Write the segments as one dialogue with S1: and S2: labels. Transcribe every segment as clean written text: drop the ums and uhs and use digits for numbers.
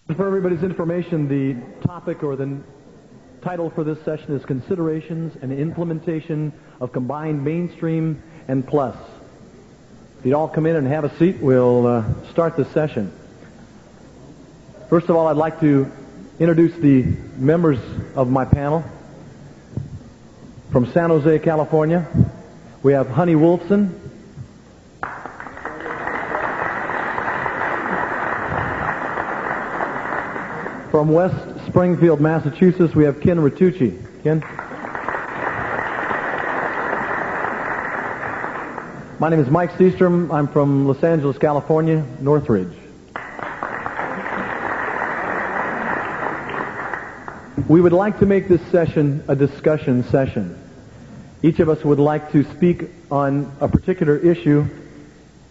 S1: For everybody's information, the topic or the title for this session is Considerations and Implementation of Combined Mainstream and Plus. If you'd all come in and have a seat, we'll start this session. First of all, I'd like to introduce the members of my panel. From San Jose, California, we have Honey Wolfson. From West Springfield, Massachusetts, we have Ken Ritucci. Ken? My name is Mike Seastrom. I'm from Los Angeles, California, Northridge. We would like to make this session a discussion session. Each of us would like to speak on a particular issue,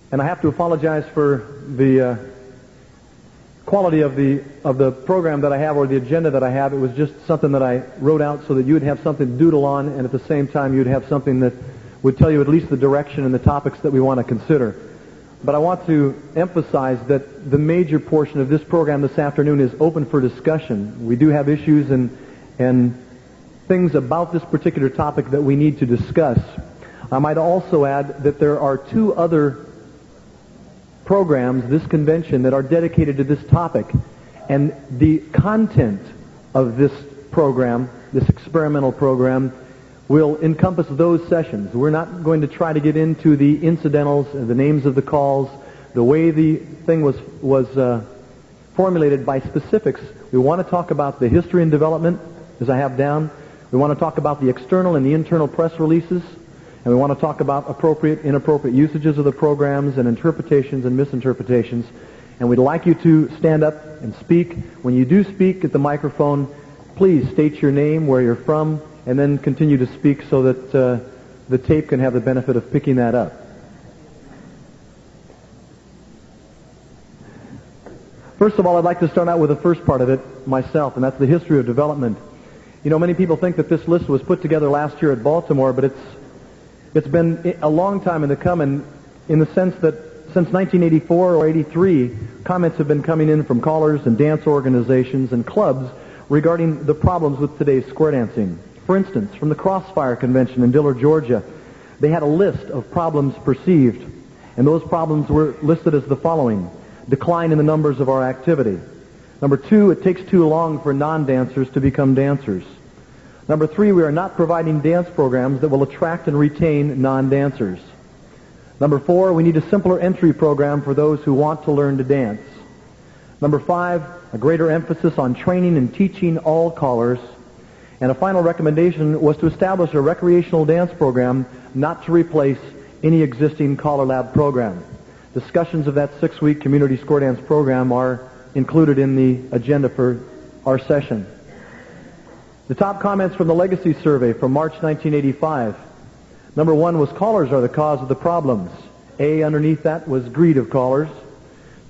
S1: and I have to apologize for the quality of the program that I have, or the agenda that I have. It was just something that I wrote out so that you would have something to doodle on, and at the same time you'd have something that would tell you at least the direction and the topics that we want to consider. But I want to emphasize that the major portion of this program this afternoon is open for discussion. We do have issues and things about this particular topic that we need to discuss. I might also add that there are two other programs, this convention, that are dedicated to this topic, and the content of this program, this experimental program, will encompass those sessions. We're not going to try to get into the incidentals, the names of the calls, the way the thing was formulated by specifics. We want to talk about the history and development, as I have down. We want to talk about the external and the internal press releases. And we want to talk about appropriate, inappropriate usages of the programs and interpretations and misinterpretations. And we'd like you to stand up and speak. When you do speak at the microphone, please state your name, where you're from, and then continue to speak so that the tape can have the benefit of picking that up. First of all, I'd like to start out with the first part of it myself, and that's the history of development. You know, many people think that this list was put together last year at Baltimore, but it's been a long time in the coming, in the sense that since 1984 or 83, comments have been coming in from callers and dance organizations and clubs regarding the problems with today's square dancing. For instance, from the Crossfire Convention in Dillard, Georgia, they had a list of problems perceived, and those problems were listed as the following: decline in the numbers of our activity. Number 2, it takes too long for non-dancers to become dancers. Number 3, we are not providing dance programs that will attract and retain non-dancers. Number 4, we need a simpler entry program for those who want to learn to dance. Number 5, a greater emphasis on training and teaching all callers. And a final recommendation was to establish a recreational dance program, not to replace any existing CALLERLAB program. Discussions of that 6-week community square dance program are included in the agenda for our session. The top comments from the Legacy Survey from March 1985. Number 1 was callers are the cause of the problems. A, underneath that, was greed of callers.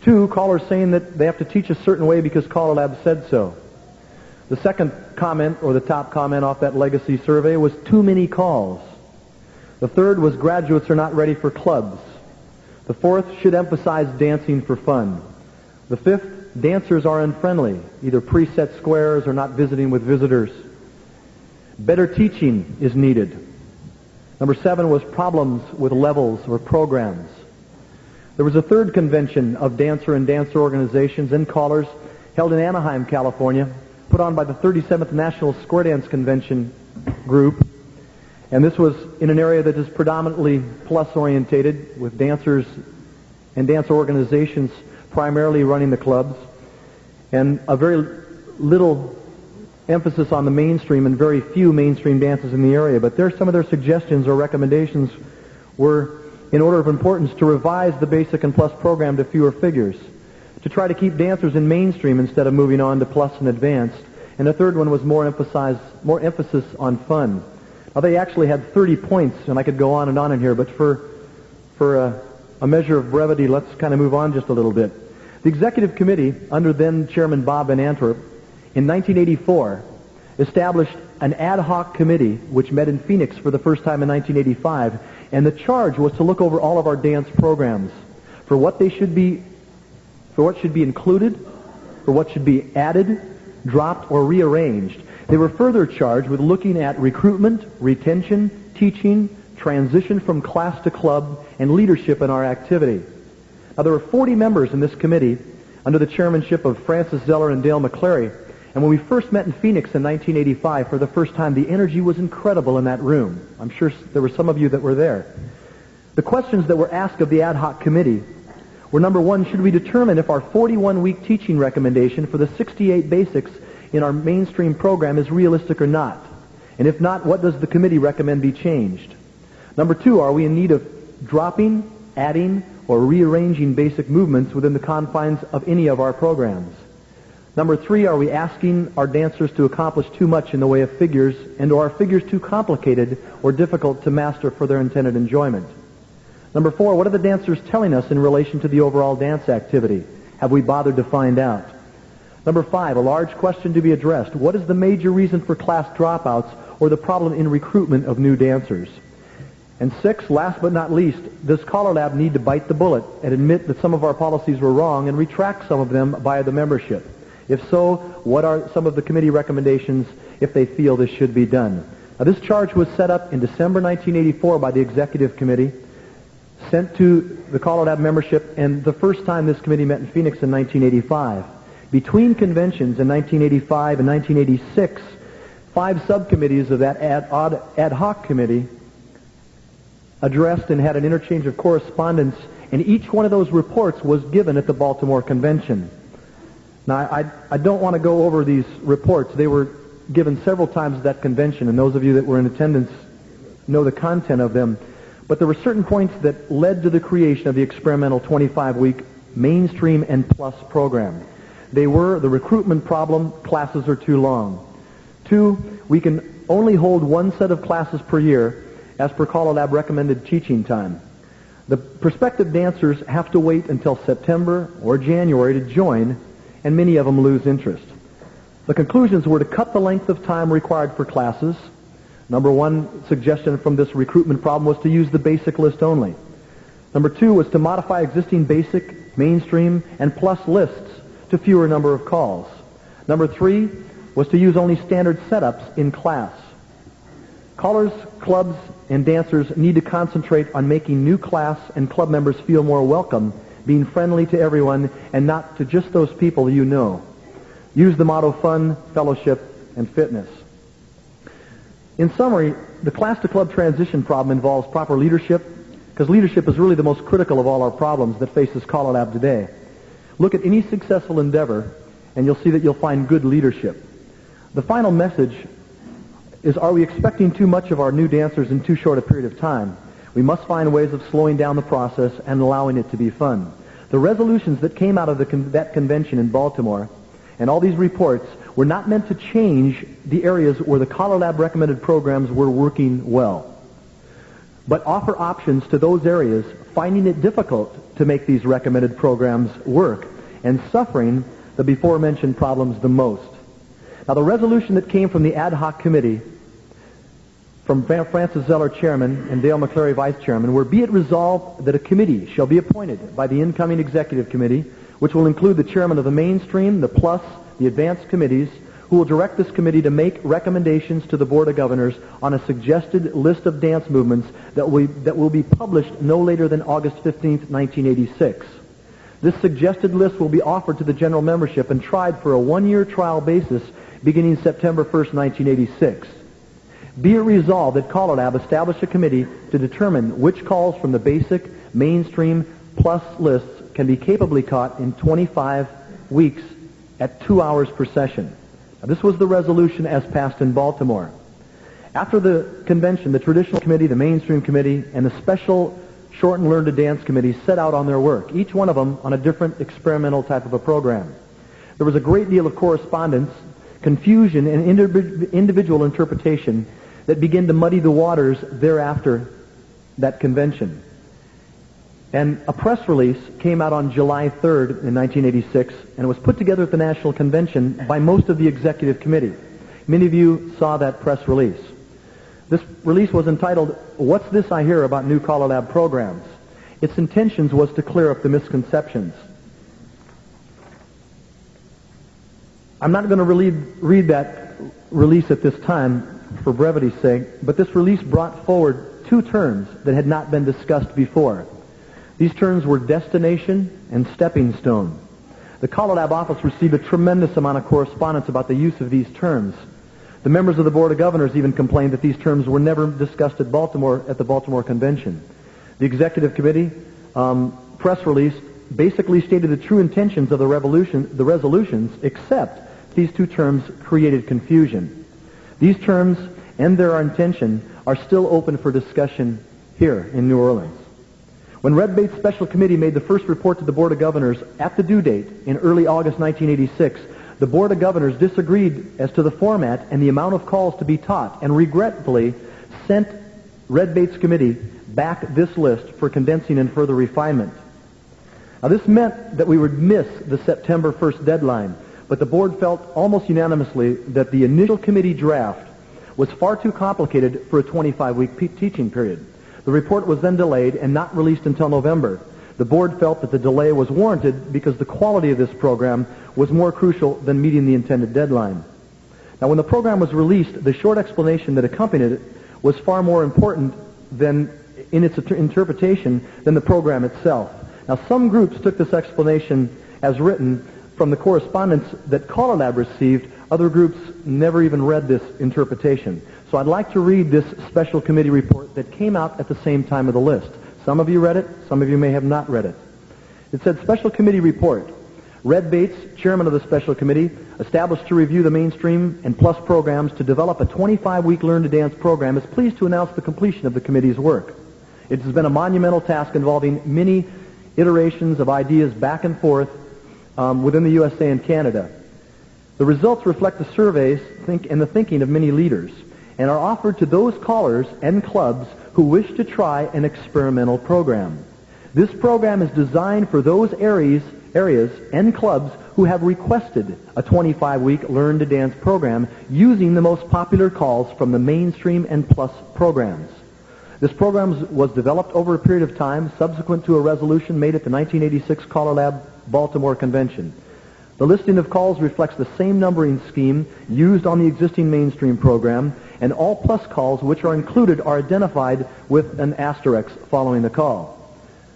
S1: 2, callers saying that they have to teach a certain way because CALLERLAB said so. The second comment, or the top comment off that Legacy Survey, was too many calls. The third was graduates are not ready for clubs. The fourth, should emphasize dancing for fun. The fifth, dancers are unfriendly, either preset squares or not visiting with visitors. Better teaching is needed. Number 7 was problems with levels or programs. There was a third convention of dancer and dancer organizations and callers held in Anaheim, California, put on by the 37th National Square Dance Convention group. And this was in an area that is predominantly plus-orientated, with dancers and dance organizations primarily running the clubs, and a very little emphasis on the mainstream and very few mainstream dances in the area. But some of their suggestions or recommendations were, in order of importance, to revise the basic and plus program to fewer figures, to try to keep dancers in mainstream instead of moving on to plus and advanced. And the third one was more emphasis on fun. Now, they actually had 30 points, and I could go on in here, but for a measure of brevity, let's kind of move on just a little bit. The Executive Committee, under then Chairman Bob Van Antwerp, in 1984, established an ad hoc committee which met in Phoenix for the first time in 1985, and the charge was to look over all of our dance programs for what should be included for what should be added, dropped, or rearranged. They were further charged with looking at recruitment, retention, teaching, transition from class to club, and leadership in our activity. Now, there were 40 members in this committee under the chairmanship of Francis Zeller and Dale McClary. And when we first met in Phoenix in 1985, for the first time, the energy was incredible in that room. I'm sure there were some of you that were there. The questions that were asked of the ad hoc committee were, number one, should we determine if our 41-week teaching recommendation for the 68 basics in our mainstream program is realistic or not? And if not, what does the committee recommend be changed? Number two, are we in need of dropping, adding, or rearranging basic movements within the confines of any of our programs? Number three, are we asking our dancers to accomplish too much in the way of figures, and are our figures too complicated or difficult to master for their intended enjoyment? Number four, what are the dancers telling us in relation to the overall dance activity? Have we bothered to find out? Number five, a large question to be addressed. What is the major reason for class dropouts or the problem in recruitment of new dancers? And six, last but not least, does CALLERLAB need to bite the bullet and admit that some of our policies were wrong and retract some of them via the membership? If so, what are some of the committee recommendations if they feel this should be done? Now, this charge was set up in December 1984 by the Executive Committee, sent to the CALLERLAB membership, and the first time this committee met in Phoenix in 1985. Between conventions in 1985 and 1986, 5 subcommittees of that ad hoc committee addressed and had an interchange of correspondence, and each one of those reports was given at the Baltimore Convention. Now, I don't want to go over these reports. They were given several times at that convention, and those of you that were in attendance know the content of them. But there were certain points that led to the creation of the experimental 25-week mainstream and plus program. They were the recruitment problem, classes are too long. 2, we can only hold one set of classes per year as per CALLERLAB recommended teaching time. The prospective dancers have to wait until September or January to join, and many of them lose interest. The conclusions were to cut the length of time required for classes. Number 1 suggestion from this recruitment problem was to use the basic list only. Number 2 was to modify existing basic, mainstream, and plus lists to fewer number of calls. Number 3 was to use only standard setups in class. Callers, clubs, and dancers need to concentrate on making new class and club members feel more welcome, being friendly to everyone, and not to just those people you know. Use the motto fun, fellowship, and fitness. In summary, the class-to-club transition problem involves proper leadership, because leadership is really the most critical of all our problems that faces CALLERLAB today. Look at any successful endeavor, and you'll see that you'll find good leadership. The final message is, are we expecting too much of our new dancers in too short a period of time? We must find ways of slowing down the process and allowing it to be fun. The resolutions that came out of that convention in Baltimore and all these reports were not meant to change the areas where the CALLERLAB recommended programs were working well, but offer options to those areas finding it difficult to make these recommended programs work and suffering the before-mentioned problems the most. Now, the resolution that came from the ad hoc committee from Francis Zeller, chairman, and Dale McClary, vice chairman, were, be it resolved that a committee shall be appointed by the incoming executive committee, which will include the chairman of the mainstream, the plus, the advanced committees, who will direct this committee to make recommendations to the Board of Governors on a suggested list of dance movements that will be published no later than August 15th, 1986. This suggested list will be offered to the general membership and tried for a 1-year trial basis beginning September 1st, 1986. Be it resolved that CALLERLAB establish a committee to determine which calls from the basic, mainstream, plus lists can be capably caught in 25 weeks at 2 hours per session. Now, this was the resolution as passed in Baltimore. After the convention, the traditional committee, the mainstream committee, and the special short and learn to dance committee set out on their work, each one of them on a different experimental type of a program. There was a great deal of correspondence, confusion, and individual interpretation that began to muddy the waters thereafter that convention. And a press release came out on July 3rd in 1986, and it was put together at the National Convention by most of the Executive Committee. Many of you saw that press release. This release was entitled, "What's This I Hear About New CALLERLAB Programs?" Its intentions was to clear up the misconceptions. I'm not going to read that release at this time for brevity's sake, but this release brought forward two terms that had not been discussed before. These terms were destination and stepping stone. The CALLERLAB office received a tremendous amount of correspondence about the use of these terms. The members of the Board of Governors even complained that these terms were never discussed at the Baltimore Convention. The Executive Committee press release basically stated the true intentions of the resolutions, except these two terms created confusion. These terms and their intention are still open for discussion here in New Orleans. When Red Bait's Special Committee made the first report to the Board of Governors at the due date in early August 1986, the Board of Governors disagreed as to the format and the amount of calls to be taught, and regretfully sent Red Bait's Committee back this list for condensing and further refinement. Now, this meant that we would miss the September 1st deadline, but the Board felt almost unanimously that the initial committee draft was far too complicated for a 25-week teaching period. The report was then delayed and not released until November. The Board felt that the delay was warranted because the quality of this program was more crucial than meeting the intended deadline. Now, when the program was released, the short explanation that accompanied it was far more important in its interpretation than the program itself. Now, some groups took this explanation as written from the correspondence that CALLERLAB received. Other groups never even read this interpretation. So I'd like to read this special committee report that came out at the same time of the list. Some of you read it, some of you may have not read it. It said, Special Committee Report. Red Bates, chairman of the Special Committee, established to review the mainstream and plus programs to develop a 25-week Learn to Dance program, is pleased to announce the completion of the committee's work. It has been a monumental task involving many iterations of ideas back and forth within the USA and Canada. The results reflect the surveys and the thinking of many leaders, and are offered to those callers and clubs who wish to try an experimental program. This program is designed for those areas and clubs who have requested a 25-week Learn to Dance program using the most popular calls from the mainstream and plus programs. This program was developed over a period of time subsequent to a resolution made at the 1986 CALLERLAB Baltimore Convention. The listing of calls reflects the same numbering scheme used on the existing mainstream program, and all plus calls which are included are identified with an asterisk following the call.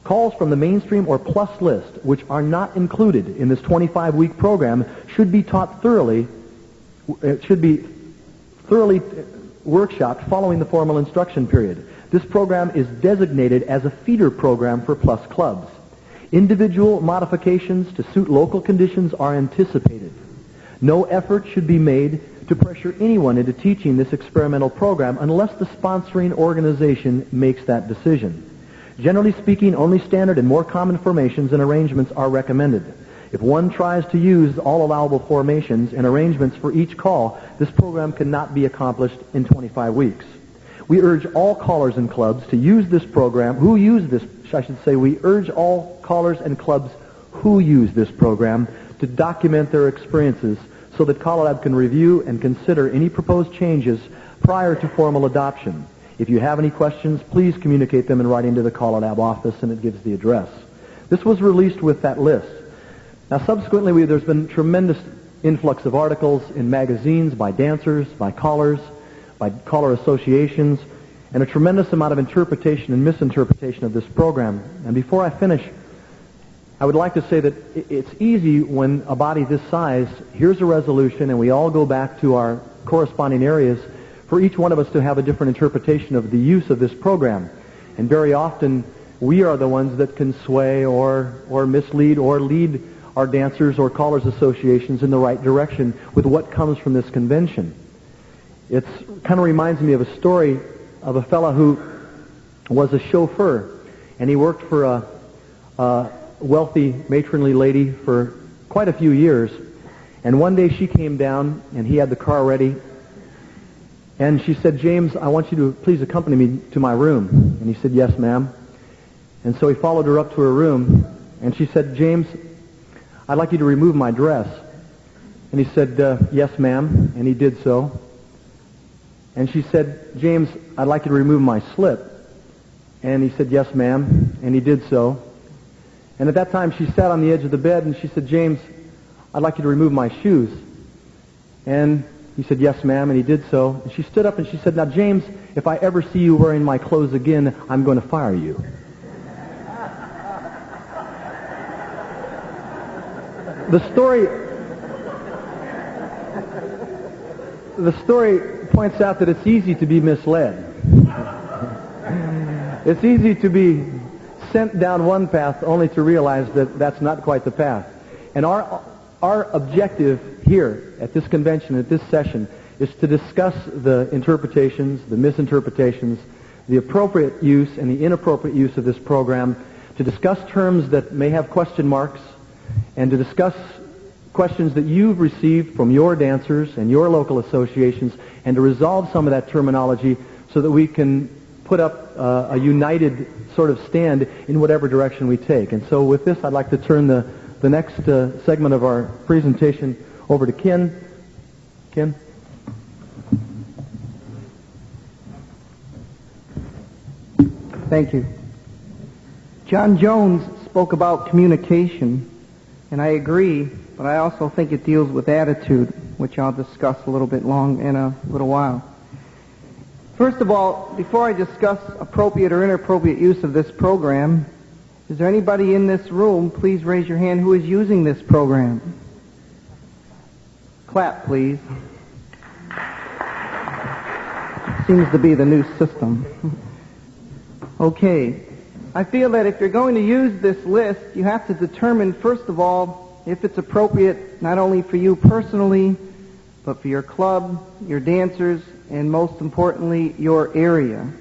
S1: Calls from the mainstream or plus list, which are not included in this 25-week program, should be taught thoroughly. It should be thoroughly workshopped following the formal instruction period. This program is designated as a feeder program for plus clubs. Individual modifications to suit local conditions are anticipated. No effort should be made to pressure anyone into teaching this experimental program unless the sponsoring organization makes that decision. Generally speaking, only standard and more common formations and arrangements are recommended. If one tries to use all allowable formations and arrangements for each call, this program cannot be accomplished in 25 weeks. We urge all callers and clubs to use this program, we urge all callers and clubs who use this program to document their experiences so that CALLERLAB can review and consider any proposed changes prior to formal adoption. If you have any questions, please communicate them in writing to the CALLERLAB office, and it gives the address. This was released with that list. Now, subsequently, there's been tremendous influx of articles in magazines by dancers, by callers, by caller associations, and a tremendous amount of interpretation and misinterpretation of this program. And before I finish, I would like to say that it's easy when a body this size hears a resolution and we all go back to our corresponding areas for each one of us to have a different interpretation of the use of this program. And very often we are the ones that can sway or mislead or lead our dancers or callers associations in the right direction with what comes from this convention. It kind of reminds me of a story of a fellow who was a chauffeur, and he worked for a wealthy matronly lady for quite a few years. And one day she came down, and he had the car ready, and she said, "James, I want you to please accompany me to my room." And he said, "Yes, ma'am." And so he followed her up to her room, and she said, "James, I'd like you to remove my dress." And he said, "Yes, ma'am," and he did so. And she said, "James, I'd like you to remove my slip." And he said, "Yes, ma'am," and he did so. And at that time, she sat on the edge of the bed, and she said, "James, I'd like you to remove my shoes." And he said, yes, ma'am, and he did so. And she stood up and she said, now, James, if I ever see you wearing my clothes again, I'm going to fire you. The story points out that it's easy to be misled. It's easy to be sent down one path only to realize that that's not quite the path. And our objective here at this convention, at this session, is to discuss the interpretations, the misinterpretations, the appropriate use and the inappropriate use of this program, to discuss terms that may have question marks, and to discuss questions that you've received from your dancers and your local associations, and to resolve some of that terminology so that we can put up a united sort of stand in whatever direction we take. And so with this, I'd like to turn the next segment of our presentation over to Ken. Ken?
S2: Thank you. John Jones spoke about communication, and I agree, but I also think it deals with attitude, which I'll discuss a little bit in a little while. First of all, before I discuss appropriate or inappropriate use of this program, is there anybody in this room, please raise your hand, who is using this program? Clap, please. Seems to be the new system. Okay. I feel that if you're going to use this list, you have to determine, first of all, if it's appropriate not only for you personally, but for your club, your dancers, and most importantly, your area.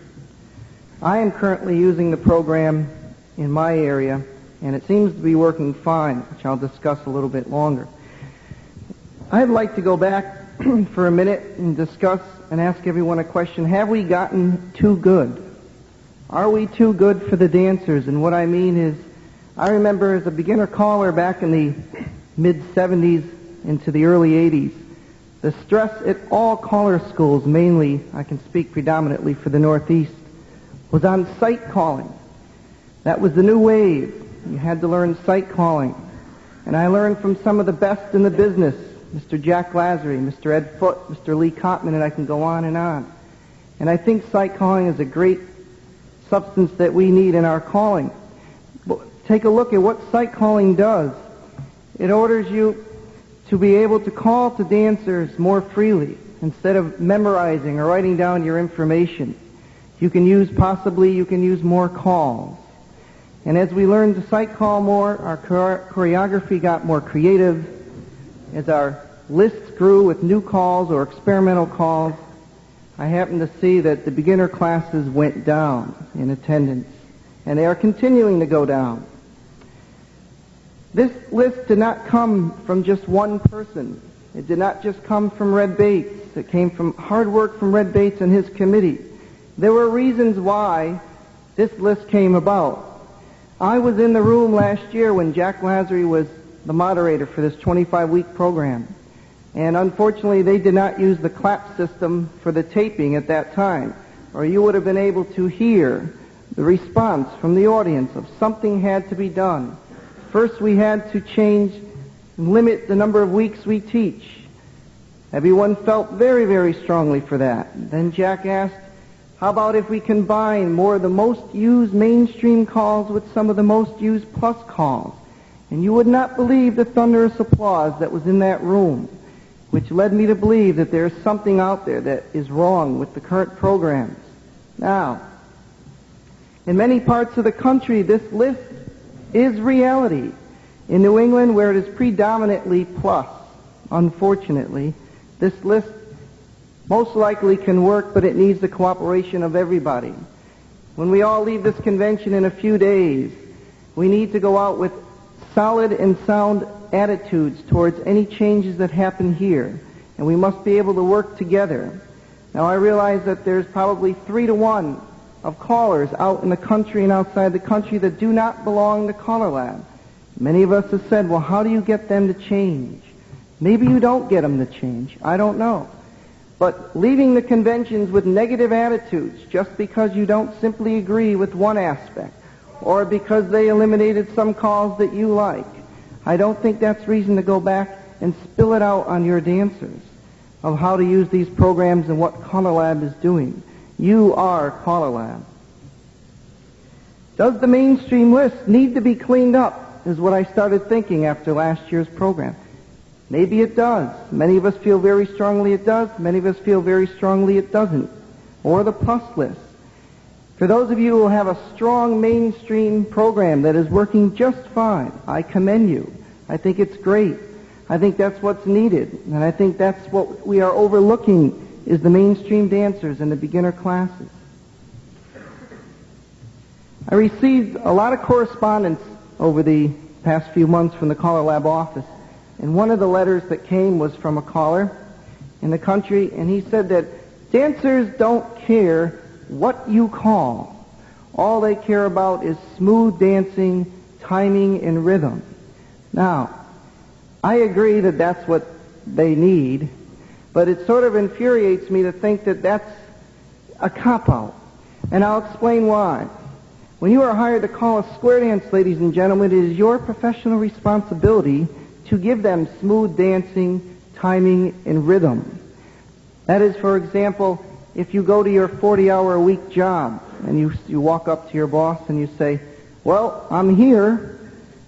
S2: I am currently using the program in my area, and it seems to be working fine, which I'll discuss a little bit longer. I'd like to go back for a minute and discuss and ask everyone a question. Have we gotten too good? Are we too good for the dancers? And what I mean is, I remember as a beginner caller back in the mid-70s into the early 80s, the stress at all caller schools, mainly, I can speak predominantly for the Northeast, was on sight calling. That was the new wave. You had to learn sight calling. And I learned from some of the best in the business, Mr. Jack Lazary, Mr. Ed Foote, Mr. Lee Cotman, and I can go on and on. And I think sight calling is a great substance that we need in our calling. Take a look at what sight calling does. It orders you to be able to call to dancers more freely instead of memorizing or writing down your information. You can use more calls. And as we learned to sight call more, our choreography got more creative. As our lists grew with new calls or experimental calls, I happened to see that the beginner classes went down in attendance, and they are continuing to go down. This list did not come from just one person. It did not just come from Red Bates. It came from hard work from Red Bates and his committee. There were reasons why this list came about. I was in the room last year when Jack Lazary was the moderator for this 25-week program. And unfortunately, they did not use the clap system for the taping at that time, or you would have been able to hear the response from the audience of something had to be done. First, we had to change and limit the number of weeks we teach. Everyone felt very, very strongly for that. Then Jack asked, how about if we combine more of the most used mainstream calls with some of the most used plus calls? And you would not believe the thunderous applause that was in that room, which led me to believe that there's something out there that is wrong with the current programs. Now, in many parts of the country, this list is reality. In New England, where it is predominantly plus, unfortunately, this list most likely can work, but it needs the cooperation of everybody. When we all leave this convention in a few days, we need to go out with solid and sound attitudes towards any changes that happen here, and we must be able to work together. Now, I realize that there's probably 3-to-1 of callers out in the country and outside the country that do not belong to CALLERLAB. Many of us have said, well, how do you get them to change? Maybe you don't get them to change. I don't know. But leaving the conventions with negative attitudes just because you don't simply agree with one aspect or because they eliminated some calls that you like, I don't think that's reason to go back and spill it out on your dancers. of how to use these programs and what CALLERLAB is doing. You are CALLERLAB. Does the mainstream list need to be cleaned up, is what I started thinking after last year's program. Maybe it does. Many of us feel very strongly it does. Many of us feel very strongly it doesn't. Or the plus list. For those of you who have a strong mainstream program that is working just fine, I commend you. I think it's great. I think that's what's needed. And I think that's what we are overlooking is the mainstream dancers and the beginner classes. I received a lot of correspondence over the past few months from the CALLERLAB office. And one of the letters that came was from a caller in the country, and he said that dancers don't care what you call. All they care about is smooth dancing, timing, and rhythm. Now, I agree that that's what they need, but it sort of infuriates me to think that that's a cop-out. And I'll explain why. When you are hired to call a square dance, ladies and gentlemen, it is your professional responsibility to give them smooth dancing, timing, and rhythm. That is, for example, if you go to your 40-hour-a-week job and you walk up to your boss and you say, well, I'm here,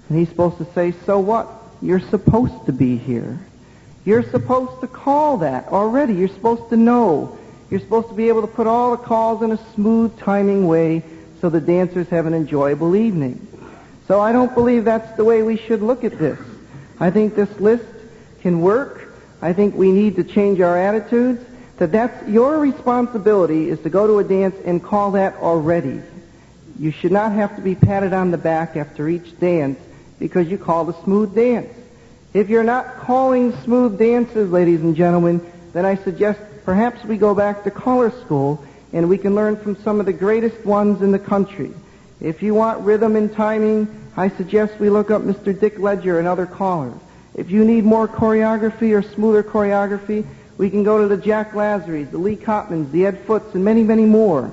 S2: and he's supposed to say, so what? You're supposed to be here. You're supposed to call that already. You're supposed to know. You're supposed to be able to put all the calls in a smooth timing way so the dancers have an enjoyable evening. So I don't believe that's the way we should look at this. I think this list can work. I think we need to change our attitudes. That's your responsibility is to go to a dance and call that already. You should not have to be patted on the back after each dance because you called a smooth dance. If you're not calling smooth dances, ladies and gentlemen, then I suggest perhaps we go back to caller school and we can learn from some of the greatest ones in the country. If you want rhythm and timing, I suggest we look up Mr. Dick Ledger and other callers. If you need more choreography or smoother choreography, we can go to the Jack Lazarys, the Lee Cotmans, the Ed Foots, and many, many more.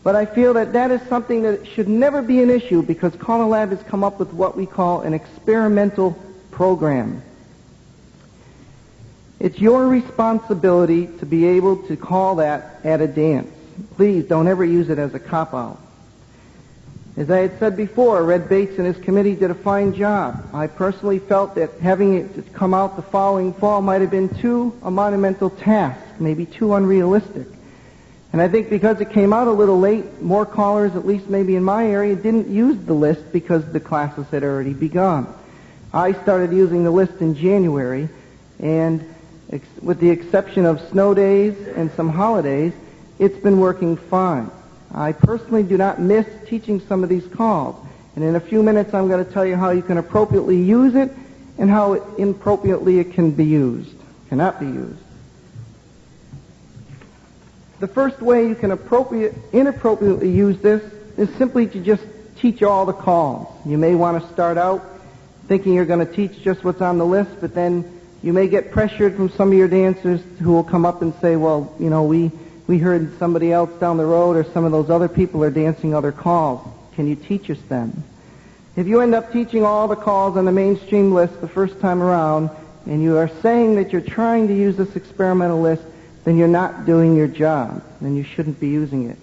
S2: But I feel that that is something that should never be an issue because CALLERLAB has come up with what we call an experimental program. It's your responsibility to be able to call that at a dance. Please don't ever use it as a cop-out. As I had said before, Red Bates and his committee did a fine job. I personally felt that having it come out the following fall might have been a monumental task, maybe too unrealistic. And I think because it came out a little late, more callers, at least maybe in my area, didn't use the list because the classes had already begun. I started using the list in January, and with the exception of snow days and some holidays, it's been working fine. I personally do not miss teaching some of these calls. And in a few minutes, I'm going to tell you how you can appropriately use it and how inappropriately it can be used, cannot be used. The first way you can inappropriately use this is simply to just teach all the calls. You may want to start out thinking you're going to teach just what's on the list, but then you may get pressured from some of your dancers who will come up and say, well, you know, we heard somebody else down the road or some of those other people are dancing other calls. Can you teach us them? If you end up teaching all the calls on the mainstream list the first time around and you are saying that you're trying to use this experimental list, then you're not doing your job. Then you shouldn't be using it.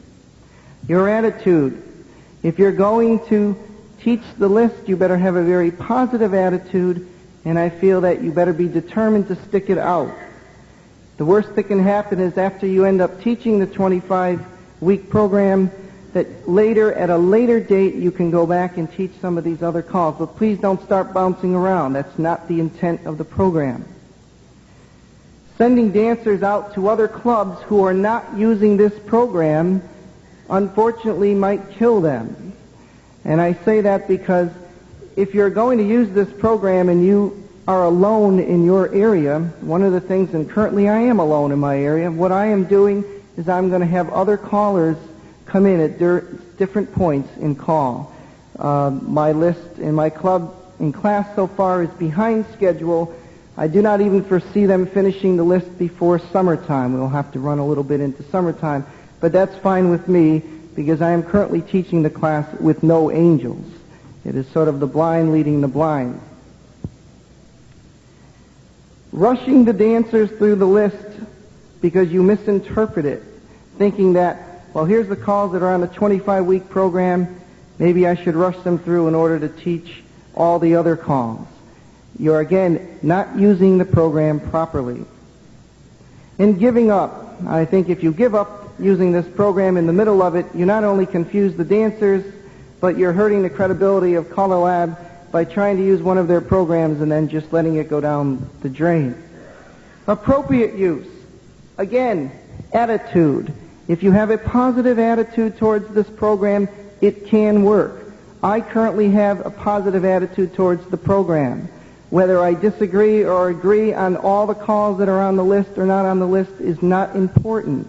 S2: Your attitude. If you're going to teach the list, you better have a very positive attitude, and I feel that you better be determined to stick it out. The worst that can happen is after you end up teaching the 25-week program, that later, at a later date, you can go back and teach some of these other calls. But please don't start bouncing around. That's not the intent of the program. Sending dancers out to other clubs who are not using this program, unfortunately, might kill them. And I say that because if you're going to use this program and you are alone in your area, one of the things, and currently I am alone in my area, what I am doing is I'm going to have other callers come in at different points in call. My list in my club in class so far is behind schedule. I do not even foresee them finishing the list before summertime. We'll have to run a little bit into summertime, but that's fine with me because I am currently teaching the class with no angels. It is sort of the blind leading the blind. Rushing the dancers through the list because you misinterpret it, thinking that, well, here's the calls that are on the 25-week program. Maybe I should rush them through in order to teach all the other calls. You're, again, not using the program properly. In giving up, I think if you give up using this program in the middle of it, you not only confuse the dancers, but you're hurting the credibility of CALLERLAB by trying to use one of their programs and then just letting it go down the drain. Appropriate use. Again, attitude. If you have a positive attitude towards this program, it can work. I currently have a positive attitude towards the program. Whether I disagree or agree on all the calls that are on the list or not on the list is not important.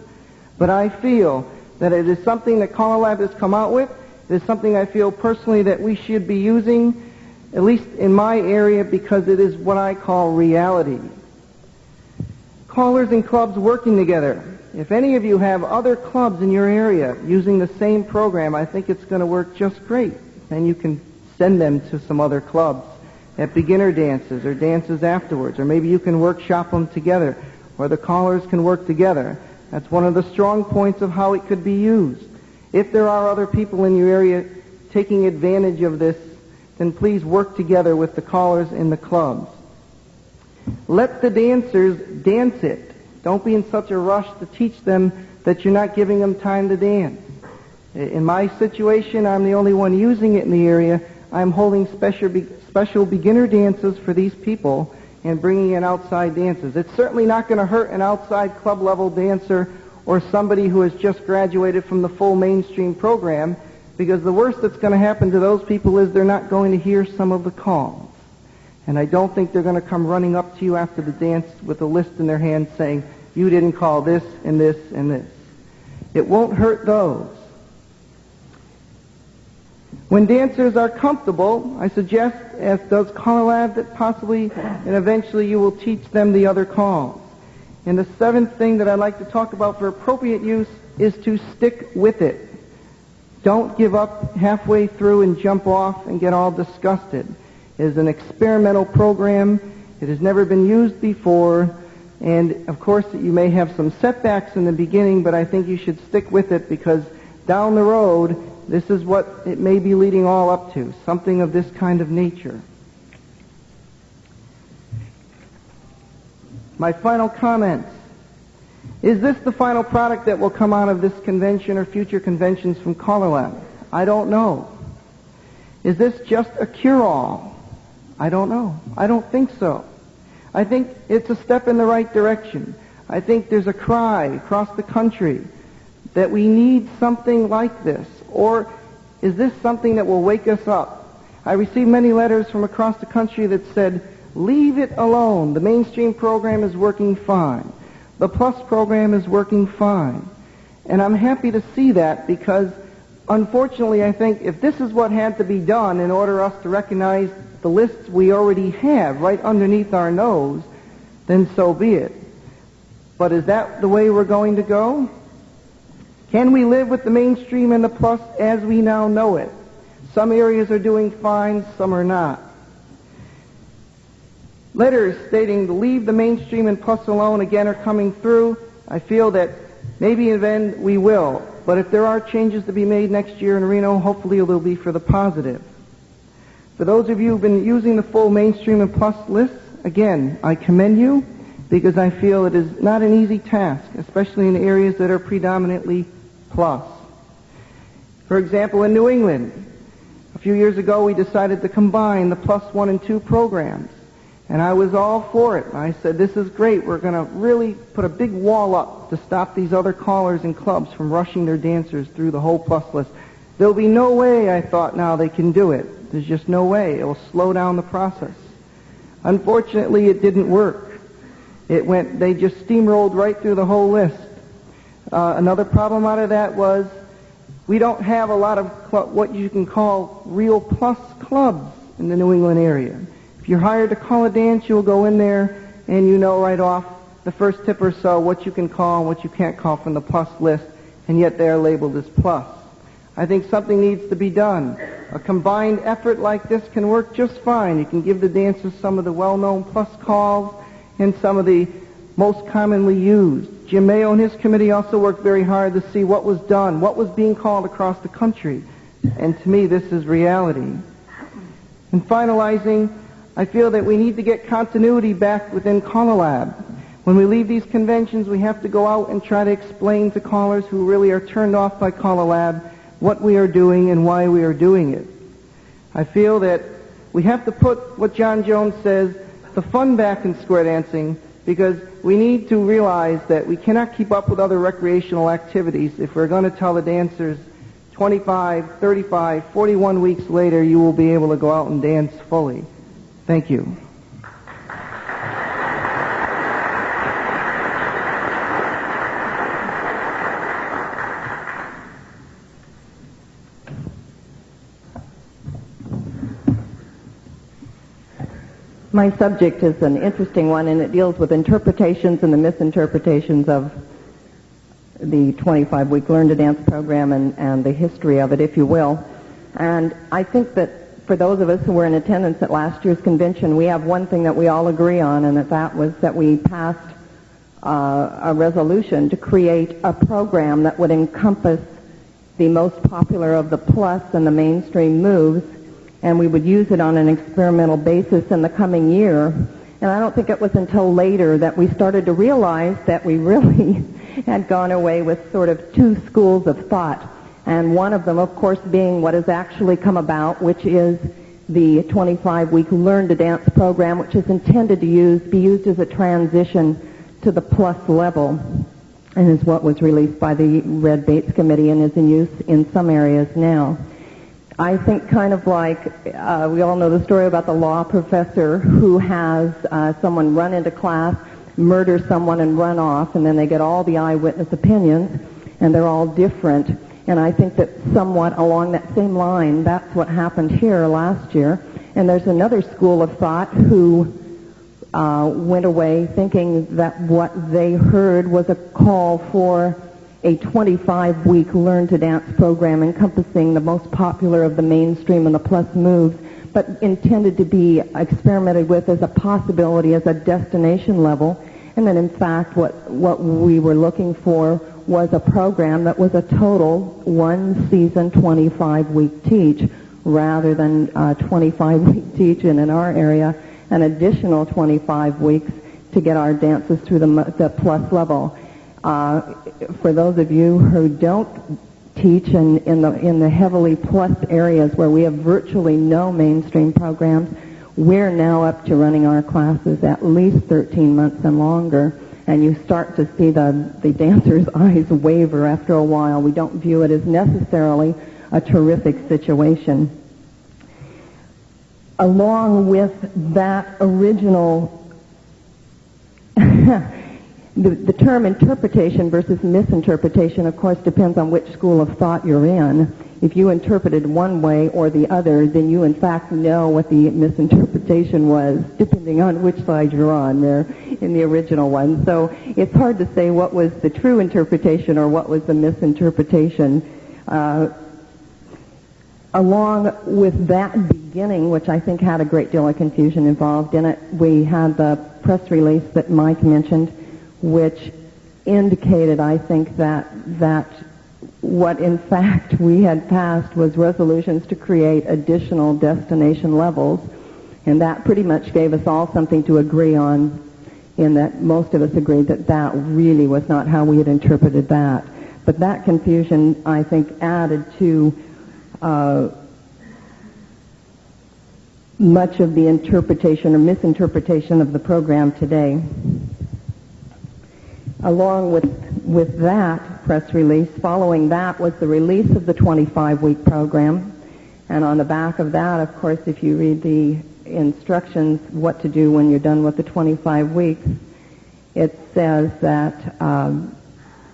S2: But I feel that it is something that CALLERLAB has come out with. It is something I feel personally that we should be using, at least in my area, because it is what I call reality. Callers and clubs working together. If any of you have other clubs in your area using the same program, I think it's going to work just great. And you can send them to some other clubs at beginner dances or dances afterwards, or maybe you can workshop them together, or the callers can work together. That's one of the strong points of how it could be used. If there are other people in your area taking advantage of this, then please work together with the callers in the clubs. Let the dancers dance it. Don't be in such a rush to teach them that you're not giving them time to dance. In my situation, I'm the only one using it in the area. I'm holding special beginner dances for these people and bringing in outside dancers. It's certainly not going to hurt an outside club level dancer or somebody who has just graduated from the full mainstream program, because the worst that's going to happen to those people is they're not going to hear some of the calls. And I don't think they're going to come running up to you after the dance with a list in their hand saying, you didn't call this and this and this. It won't hurt those. When dancers are comfortable, I suggest, as does CALLERLAB, that possibly and eventually you will teach them the other calls. And the seventh thing that I'd like to talk about for appropriate use is to stick with it. Don't give up halfway through and jump off and get all disgusted. It is an experimental program. It has never been used before. And, of course, you may have some setbacks in the beginning, but I think you should stick with it, because down the road, this is what it may be leading all up to, something of this kind of nature. My final comments. Is this the final product that will come out of this convention or future conventions from CALLERLAB? I don't know. Is this just a cure-all? I don't know. I don't think so. I think it's a step in the right direction. I think there's a cry across the country that we need something like this. Or is this something that will wake us up? I received many letters from across the country that said, leave it alone. The mainstream program is working fine. The plus program is working fine. And I'm happy to see that, because unfortunately I think if this is what had to be done in order for us to recognize the lists we already have right underneath our nose, then so be it. But is that the way we're going to go? Can we live with the mainstream and the plus as we now know it? Some areas are doing fine, some are not. Letters stating to leave the mainstream and plus alone again are coming through. I feel that maybe in the end we will. But if there are changes to be made next year in Reno, hopefully they'll be for the positive. For those of you who've been using the full mainstream and plus lists, again, I commend you, because I feel it is not an easy task, especially in areas that are predominantly plus. For example, in New England, a few years ago we decided to combine the plus 1 and 2 programs. And I was all for it. I said, this is great. We're going to really put a big wall up to stop these other callers and clubs from rushing their dancers through the whole plus list. There'll be no way, I thought, now they can do it. There's just no way. It will slow down the process. Unfortunately, it didn't work. They just steamrolled right through the whole list. Another problem out of that was we don't have a lot of what you can call real plus clubs in the New England area. If you're hired to call a dance, you'll go in there and you know right off the first tip or so what you can call and what you can't call from the plus list, and yet they're labeled as plus. I think something needs to be done. A combined effort like this can work just fine. You can give the dancers some of the well-known plus calls and some of the most commonly used. Jim Mayo and his committee also worked very hard to see what was done, what was being called across the country. And to me, this is reality. In finalizing, I feel that we need to get continuity back within CALLERLAB. When we leave these conventions, we have to go out and try to explain to callers who really are turned off by CALLERLAB what we are doing and why we are doing it. I feel that we have to put what John Jones says, the fun back in square dancing, because we need to realize that we cannot keep up with other recreational activities if we're going to tell the dancers 25, 35, 41 weeks later you will be able to go out and dance fully. Thank you.
S3: My subject is an interesting one, and it deals with interpretations and the misinterpretations of the 25-week Learn to Dance program and the history of it, if you will. And I think that for those of us who were in attendance at last year's convention, we have one thing that we all agree on, and that was that we passed a resolution to create a program that would encompass the most popular of the plus and the mainstream moves, and we would use it on an experimental basis in the coming year. And I don't think it was until later that we started to realize that we really had gone away with sort of two schools of thought. And one of them, of course, being what has actually come about, which is the 25-week Learn to Dance program, which is intended to be used as a transition to the plus level, and is what was released by the Red Bates Committee and is in use in some areas now. I think kind of like, we all know the story about the law professor who has someone run into class, murder someone and run off, and then they get all the eyewitness opinions, and they're all different. And I think that somewhat along that same line, that's what happened here last year. And there's another school of thought who went away thinking that what they heard was a call for a 25-week Learn to Dance program encompassing the most popular of the mainstream and the plus moves, but intended to be experimented with as a possibility, as a destination level. And then, in fact, what we were looking for was a program that was a total one-season, 25-week teach, rather than 25-week teach, and in our area, an additional 25 weeks to get our dancers through the plus level. For those of you who don't teach in the heavily plus areas where we have virtually no mainstream programs, we're now up to running our classes at least 13 months and longer, and you start to see the dancers' eyes waver after a while. We don't view it as necessarily a terrific situation. Along with that original the term interpretation versus misinterpretation, of course, depends on which school of thought you're in. If you interpreted one way or the other, then you, in fact, know what the misinterpretation was, depending on which side you're on there in the original one. So it's hard to say what was the true interpretation or what was the misinterpretation. Along with that beginning, which I think had a great deal of confusion involved in it, we had the press release that Mike mentioned, which indicated, I think, that what in fact we had passed was resolutions to create additional destination levels, and that pretty much gave us all something to agree on, in that most of us agreed that that really was not how we had interpreted that. But that confusion, I think, added to much of the interpretation or misinterpretation of the program today. Along with that press release, following that was the release of the 25-week program. And on the back of that, of course, if you read the instructions what to do when you're done with the 25 weeks, it says that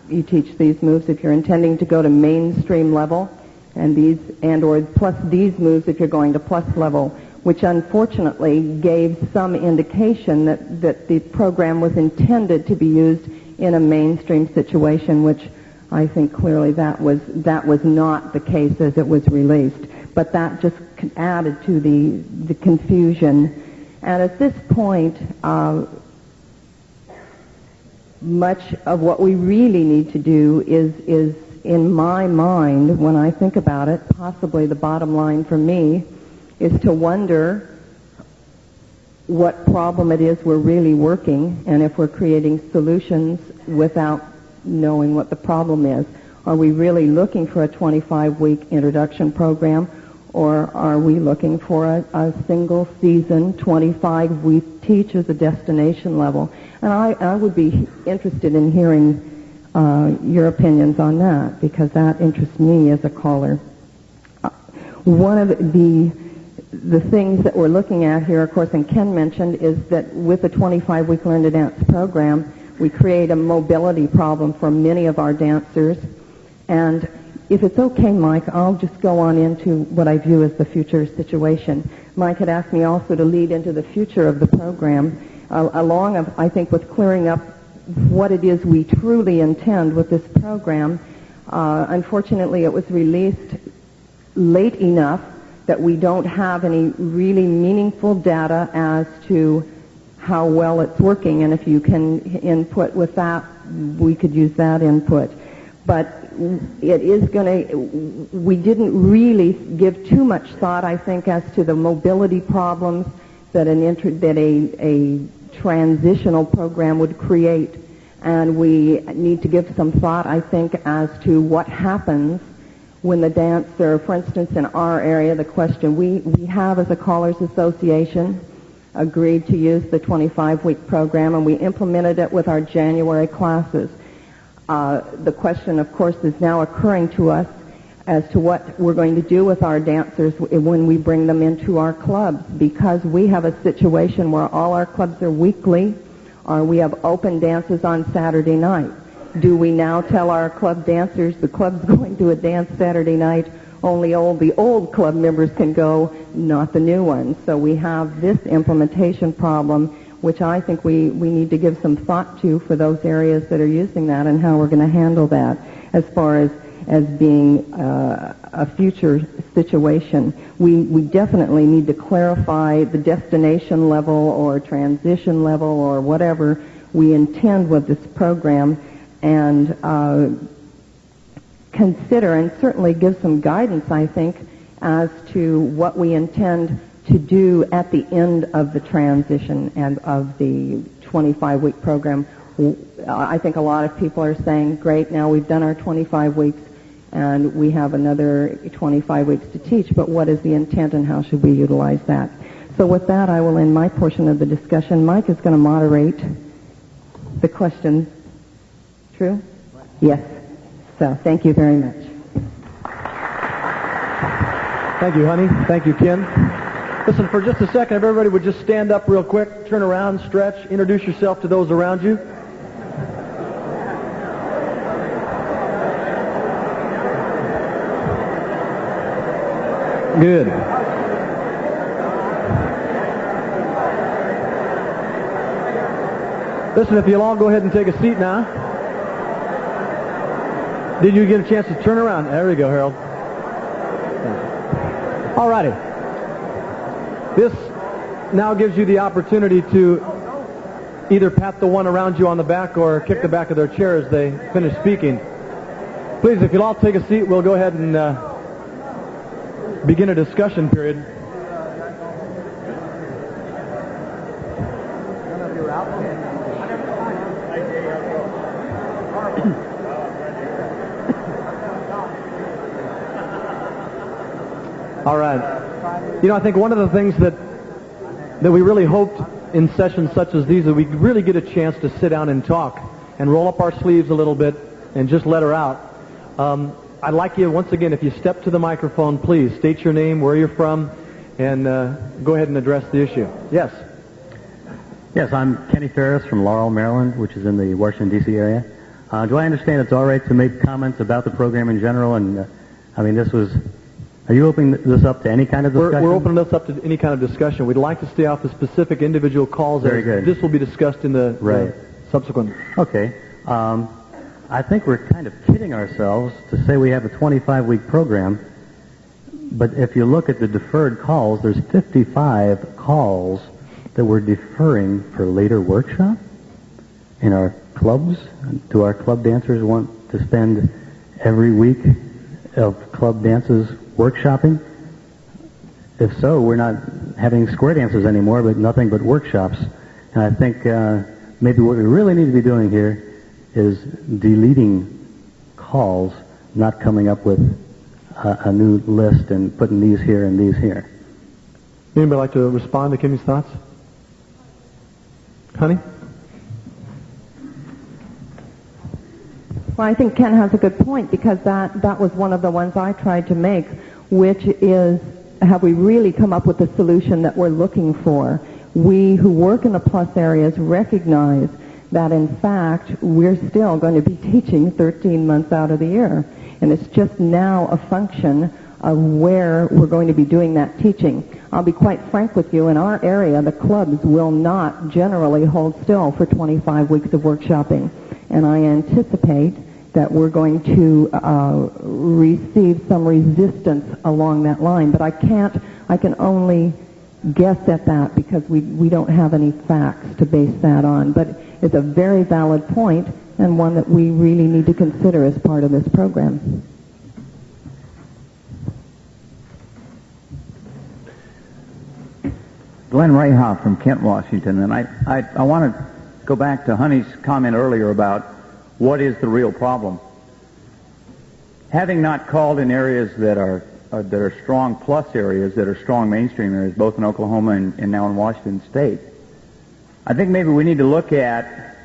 S3: you teach these moves if you're intending to go to mainstream level, or plus these moves if you're going to plus level, which unfortunately gave some indication that the program was intended to be used in a mainstream situation, which I think clearly that was not the case as it was released. But that just added to the confusion. And at this point, much of what we really need to do is in my mind, when I think about it, possibly the bottom line for me is to wonder what problem it is we're really working, and if we're creating solutions without knowing what the problem is. Are we really looking for a 25-week introduction program, or are we looking for a single season 25 we teach as a destination level? And I would be interested in hearing your opinions on that, because that interests me as a caller. One of the things that we're looking at here, of course, and Ken mentioned, is that with the 25-week Learn to Dance program, we create a mobility problem for many of our dancers. And if it's okay, Mike, I'll just go on into what I view as the future situation. Mike had asked me also to lead into the future of the program, along, I think, with clearing up what it is we truly intend with this program. Unfortunately, it was released late enough that we don't have any really meaningful data as to how well it's working, and if you can input with that, we could use that input. But it is going to, we didn't really give too much thought, I think, as to the mobility problems that a transitional program would create. And we need to give some thought, I think, as to what happens when the dancer, for instance, in our area, the question we have as a Callers Association agreed to use the 25-week program, and we implemented it with our January classes. The question, of course, is now occurring to us as to what we're going to do with our dancers when we bring them into our clubs, because we have a situation where all our clubs are weekly, or we have open dances on Saturday night. Do we now tell our club dancers the club's going to a dance Saturday night, only the old club members can go, not the new ones? So we have this implementation problem, which I think we need to give some thought to for those areas that are using that, and how we're going to handle that as far as being a future situation. We definitely need to clarify the destination level or transition level or whatever we intend with this program, and consider and certainly give some guidance, I think, as to what we intend to do at the end of the transition and of the 25-week program. I think a lot of people are saying, great, now we've done our 25 weeks and we have another 25 weeks to teach, but what is the intent and how should we utilize that? So with that, I will end my portion of the discussion. Mike is going to moderate the question. True? Yes. So thank you very much.
S1: Thank you, honey. Thank you, Ken. Listen, for just a second, if everybody would just stand up real quick, turn around, stretch, introduce yourself to those around you. Good. Listen, if you'll all go ahead and take a seat now. Did you get a chance to turn around? There we go, Harold. All righty. This now gives you the opportunity to either pat the one around you on the back or kick the back of their chair as they finish speaking. Please, if you'll all take a seat, we'll go ahead and begin a discussion period. All right. You know, I think one of the things that we really hoped in sessions such as these, that we really get a chance to sit down and talk and roll up our sleeves a little bit and just let her out. I'd like you, once again, if you step to the microphone, please state your name, where you're from, and go ahead and address the issue. Yes.
S4: Yes, I'm Kenny Ferris from Laurel, Maryland, which is in the Washington, D.C. area. Do I understand it's all right to make comments about the program in general? And, I mean, are you opening this up to any kind of discussion?
S1: We're opening this up to any kind of discussion. We'd like to stay off the specific individual calls.
S4: Very good.
S1: This will be discussed in the subsequent.
S4: Okay. I think we're kind of kidding ourselves to say we have a 25-week program, but if you look at the deferred calls, there's 55 calls that we're deferring for later workshop in our clubs? Do our club dancers want to spend every week of club dances workshopping? If so, we're not having square dances anymore, but nothing but workshops. And I think maybe what we really need to be doing here is deleting calls, not coming up with a new list and putting these here and these here.
S1: Anybody like to respond to Kimmy's thoughts? Honey?
S3: Well, I think Ken has a good point, because that was one of the ones I tried to make, which is, have we really come up with the solution that we're looking for? We who work in the plus areas recognize that, in fact, we're still going to be teaching 13 months out of the year. And it's just now a function of where we're going to be doing that teaching. I'll be quite frank with you, in our area, the clubs will not generally hold still for 25 weeks of workshopping. And I anticipate that we're going to receive some resistance along that line. But I can only guess at that, because we don't have any facts to base that on. But it's a very valid point, and one that we really need to consider as part of this program.
S5: Glenn Rayhoff from Kent, Washington, and I want to go back to Honey's comment earlier about what is the real problem. Having not called in areas that are strong plus areas, that are strong mainstream areas, both in Oklahoma and now in Washington State, I think maybe we need to look at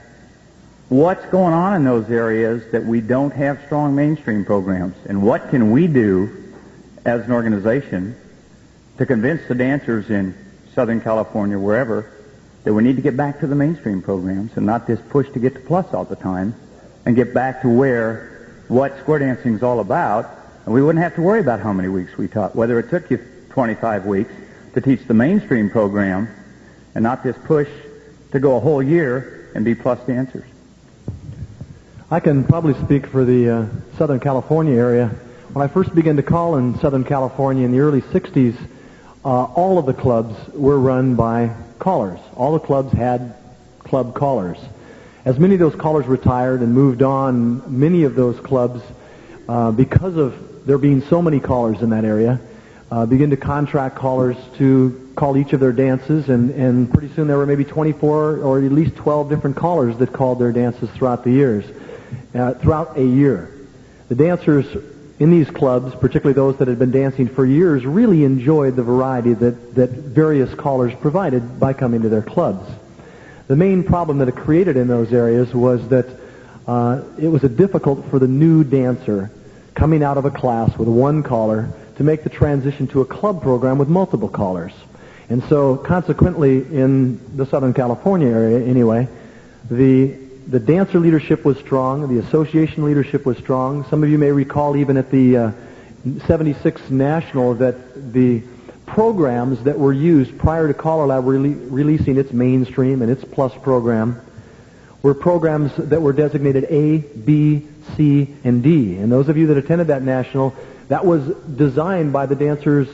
S5: what's going on in those areas that we don't have strong mainstream programs, and what can we do as an organization to convince the dancers in Southern California, wherever, that we need to get back to the mainstream programs and not this push to get to plus all the time, and get back to what square dancing is all about, and we wouldn't have to worry about how many weeks we taught, whether it took you 25 weeks to teach the mainstream program and not this push to go a whole year and be plus dancers.
S1: I can probably speak for the Southern California area. When I first began to call in Southern California in the early 60s, all of the clubs were run by callers. All the clubs had club callers. As many of those callers retired and moved on, many of those clubs, because of there being so many callers in that area, began to contract callers to call each of their dances, and pretty soon there were maybe 24 or at least 12 different callers that called their dances throughout a year. The dancers in these clubs, particularly those that had been dancing for years, really enjoyed the variety that various callers provided by coming to their clubs. The main problem that it created in those areas was that it was difficult for the new dancer coming out of a class with one caller to make the transition to a club program with multiple callers. And so consequently, in the Southern California area anyway, the dancer leadership was strong, the association leadership was strong. Some of you may recall even at the 76 National that the programs that were used prior to CALLERLAB releasing its mainstream and its plus program were programs that were designated A, B, C, and D. And those of you that attended that National, that was designed by the dancer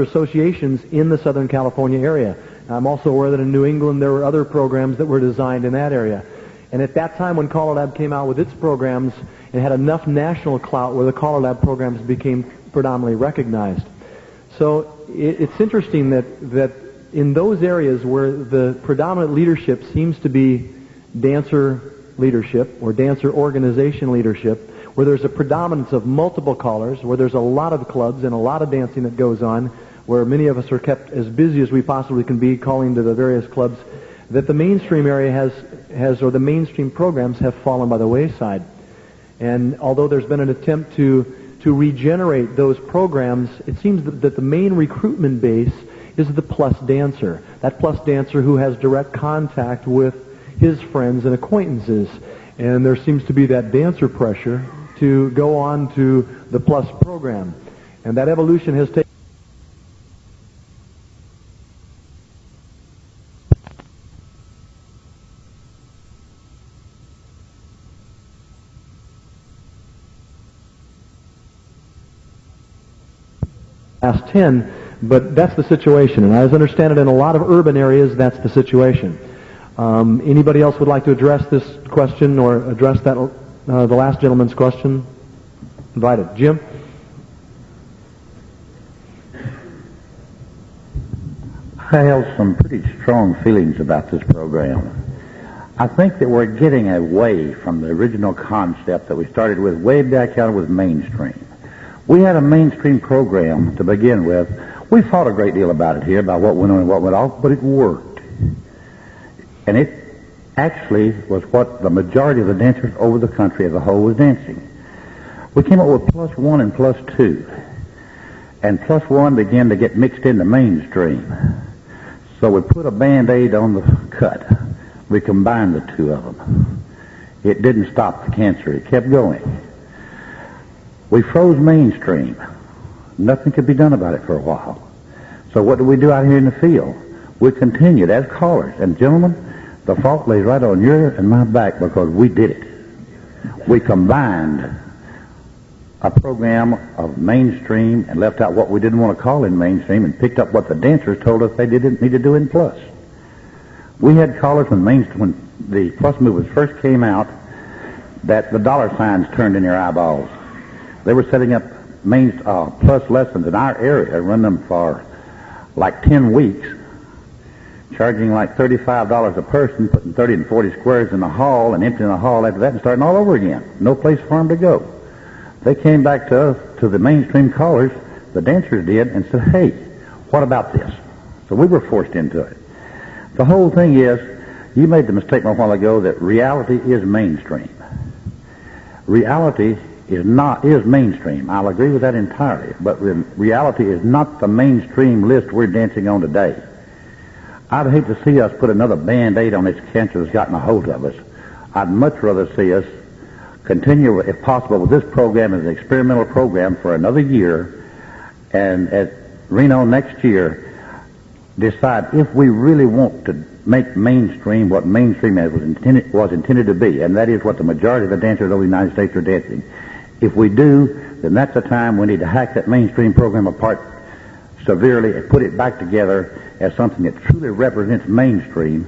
S1: associations in the Southern California area. I'm also aware that in New England there were other programs that were designed in that area. And at that time when CALLERLAB came out with its programs, it had enough national clout where the CALLERLAB programs became predominantly recognized. So it's interesting that in those areas where the predominant leadership seems to be dancer leadership or dancer organization leadership, where there's a predominance of multiple callers, where there's a lot of clubs and a lot of dancing that goes on, where many of us are kept as busy as we possibly can be calling to the various clubs, that the mainstream area has or the mainstream programs have fallen by the wayside. And although there's been an attempt to regenerate those programs, it seems that the main recruitment base is the plus dancer, that plus dancer who has direct contact with his friends and acquaintances. And there seems to be that dancer pressure to go on to the plus program. And that evolution has taken last 10, but that's the situation. And as I understand it, in a lot of urban areas, that's the situation. Anybody else would like to address this question or address that the last gentleman's question? Invited. Jim?
S6: I have some pretty strong feelings about this program. I think that we're getting away from the original concept that we started with way back out with mainstream. We had a mainstream program to begin with. We fought a great deal about it here, about what went on and what went off, but it worked. And it actually was what the majority of the dancers over the country as a whole was dancing. We came up with +1 and +2. And +1 began to get mixed into mainstream. So we put a Band-Aid on the cut. We combined the two of them. It didn't stop the cancer. It kept going. We froze mainstream. Nothing could be done about it for a while. So what do we do out here in the field? We continued as callers. And gentlemen, the fault lays right on your and my back because we did it. We combined a program of mainstream and left out what we didn't want to call in mainstream and picked up what the dancers told us they didn't need to do in plus. We had callers when the plus movements first came out that the dollar signs turned in their eyeballs. They were setting up plus lessons in our area, run them for like 10 weeks, charging like $35 a person, putting 30 and 40 squares in the hall and emptying the hall after that and starting all over again. No place for them to go. They came back to us, to the mainstream callers, the dancers did, and said, hey, what about this? So we were forced into it. The whole thing is, you made the mistake a while ago that reality is mainstream. Reality is mainstream. I'll agree with that entirely, but reality is not the mainstream list we're dancing on today. I'd hate to see us put another Band-Aid on this cancer that's gotten a hold of us. I'd much rather see us continue, if possible, with this program as an experimental program for another year, and at Reno next year, decide if we really want to make mainstream what mainstream was intended to be, and that is what the majority of the dancers over the United States are dancing. If we do, then that's the time we need to hack that mainstream program apart severely and put it back together as something that truly represents mainstream,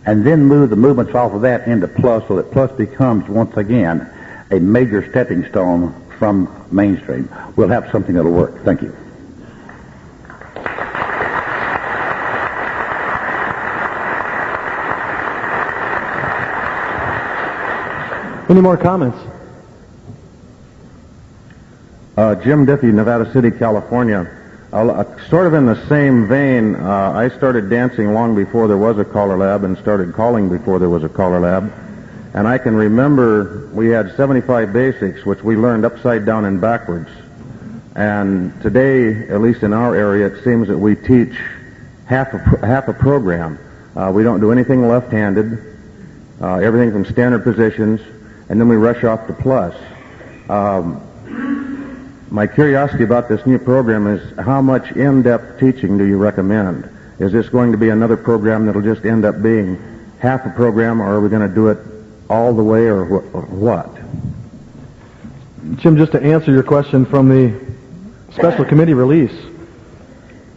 S6: and then move the movements off of that into plus so that plus becomes, once again, a major stepping stone from mainstream. We'll have something that'll work. Thank you.
S1: Any more comments?
S7: Jim Diffie, Nevada City, California. Sort of in the same vein, I started dancing long before there was a Caller Lab and started calling before there was a Caller Lab. And I can remember we had 75 basics, which we learned upside down and backwards. And today, at least in our area, it seems that we teach half a program. We don't do anything left-handed, everything from standard positions, and then we rush off to plus. My curiosity about this new program is how much in-depth teaching do you recommend? Is this going to be another program that'll just end up being half a program, or are we going to do it all the way, or what?
S1: Jim, just to answer your question from the special committee release,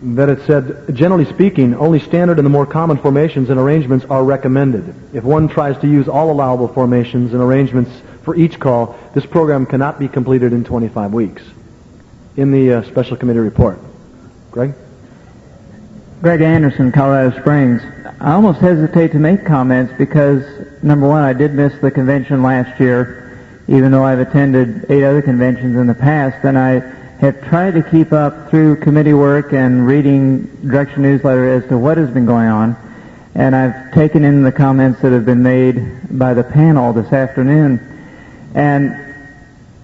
S1: that it said, generally speaking, only standard and the more common formations and arrangements are recommended. If one tries to use all allowable formations and arrangements for each call, this program cannot be completed in 25 weeks. In the special committee report. Greg?
S2: Greg Anderson, Colorado Springs. I almost hesitate to make comments because, number one, I did miss the convention last year, even though I've attended 8 other conventions in the past, and I have tried to keep up through committee work and reading Direction Newsletter as to what has been going on, and I've taken in the comments that have been made by the panel this afternoon. And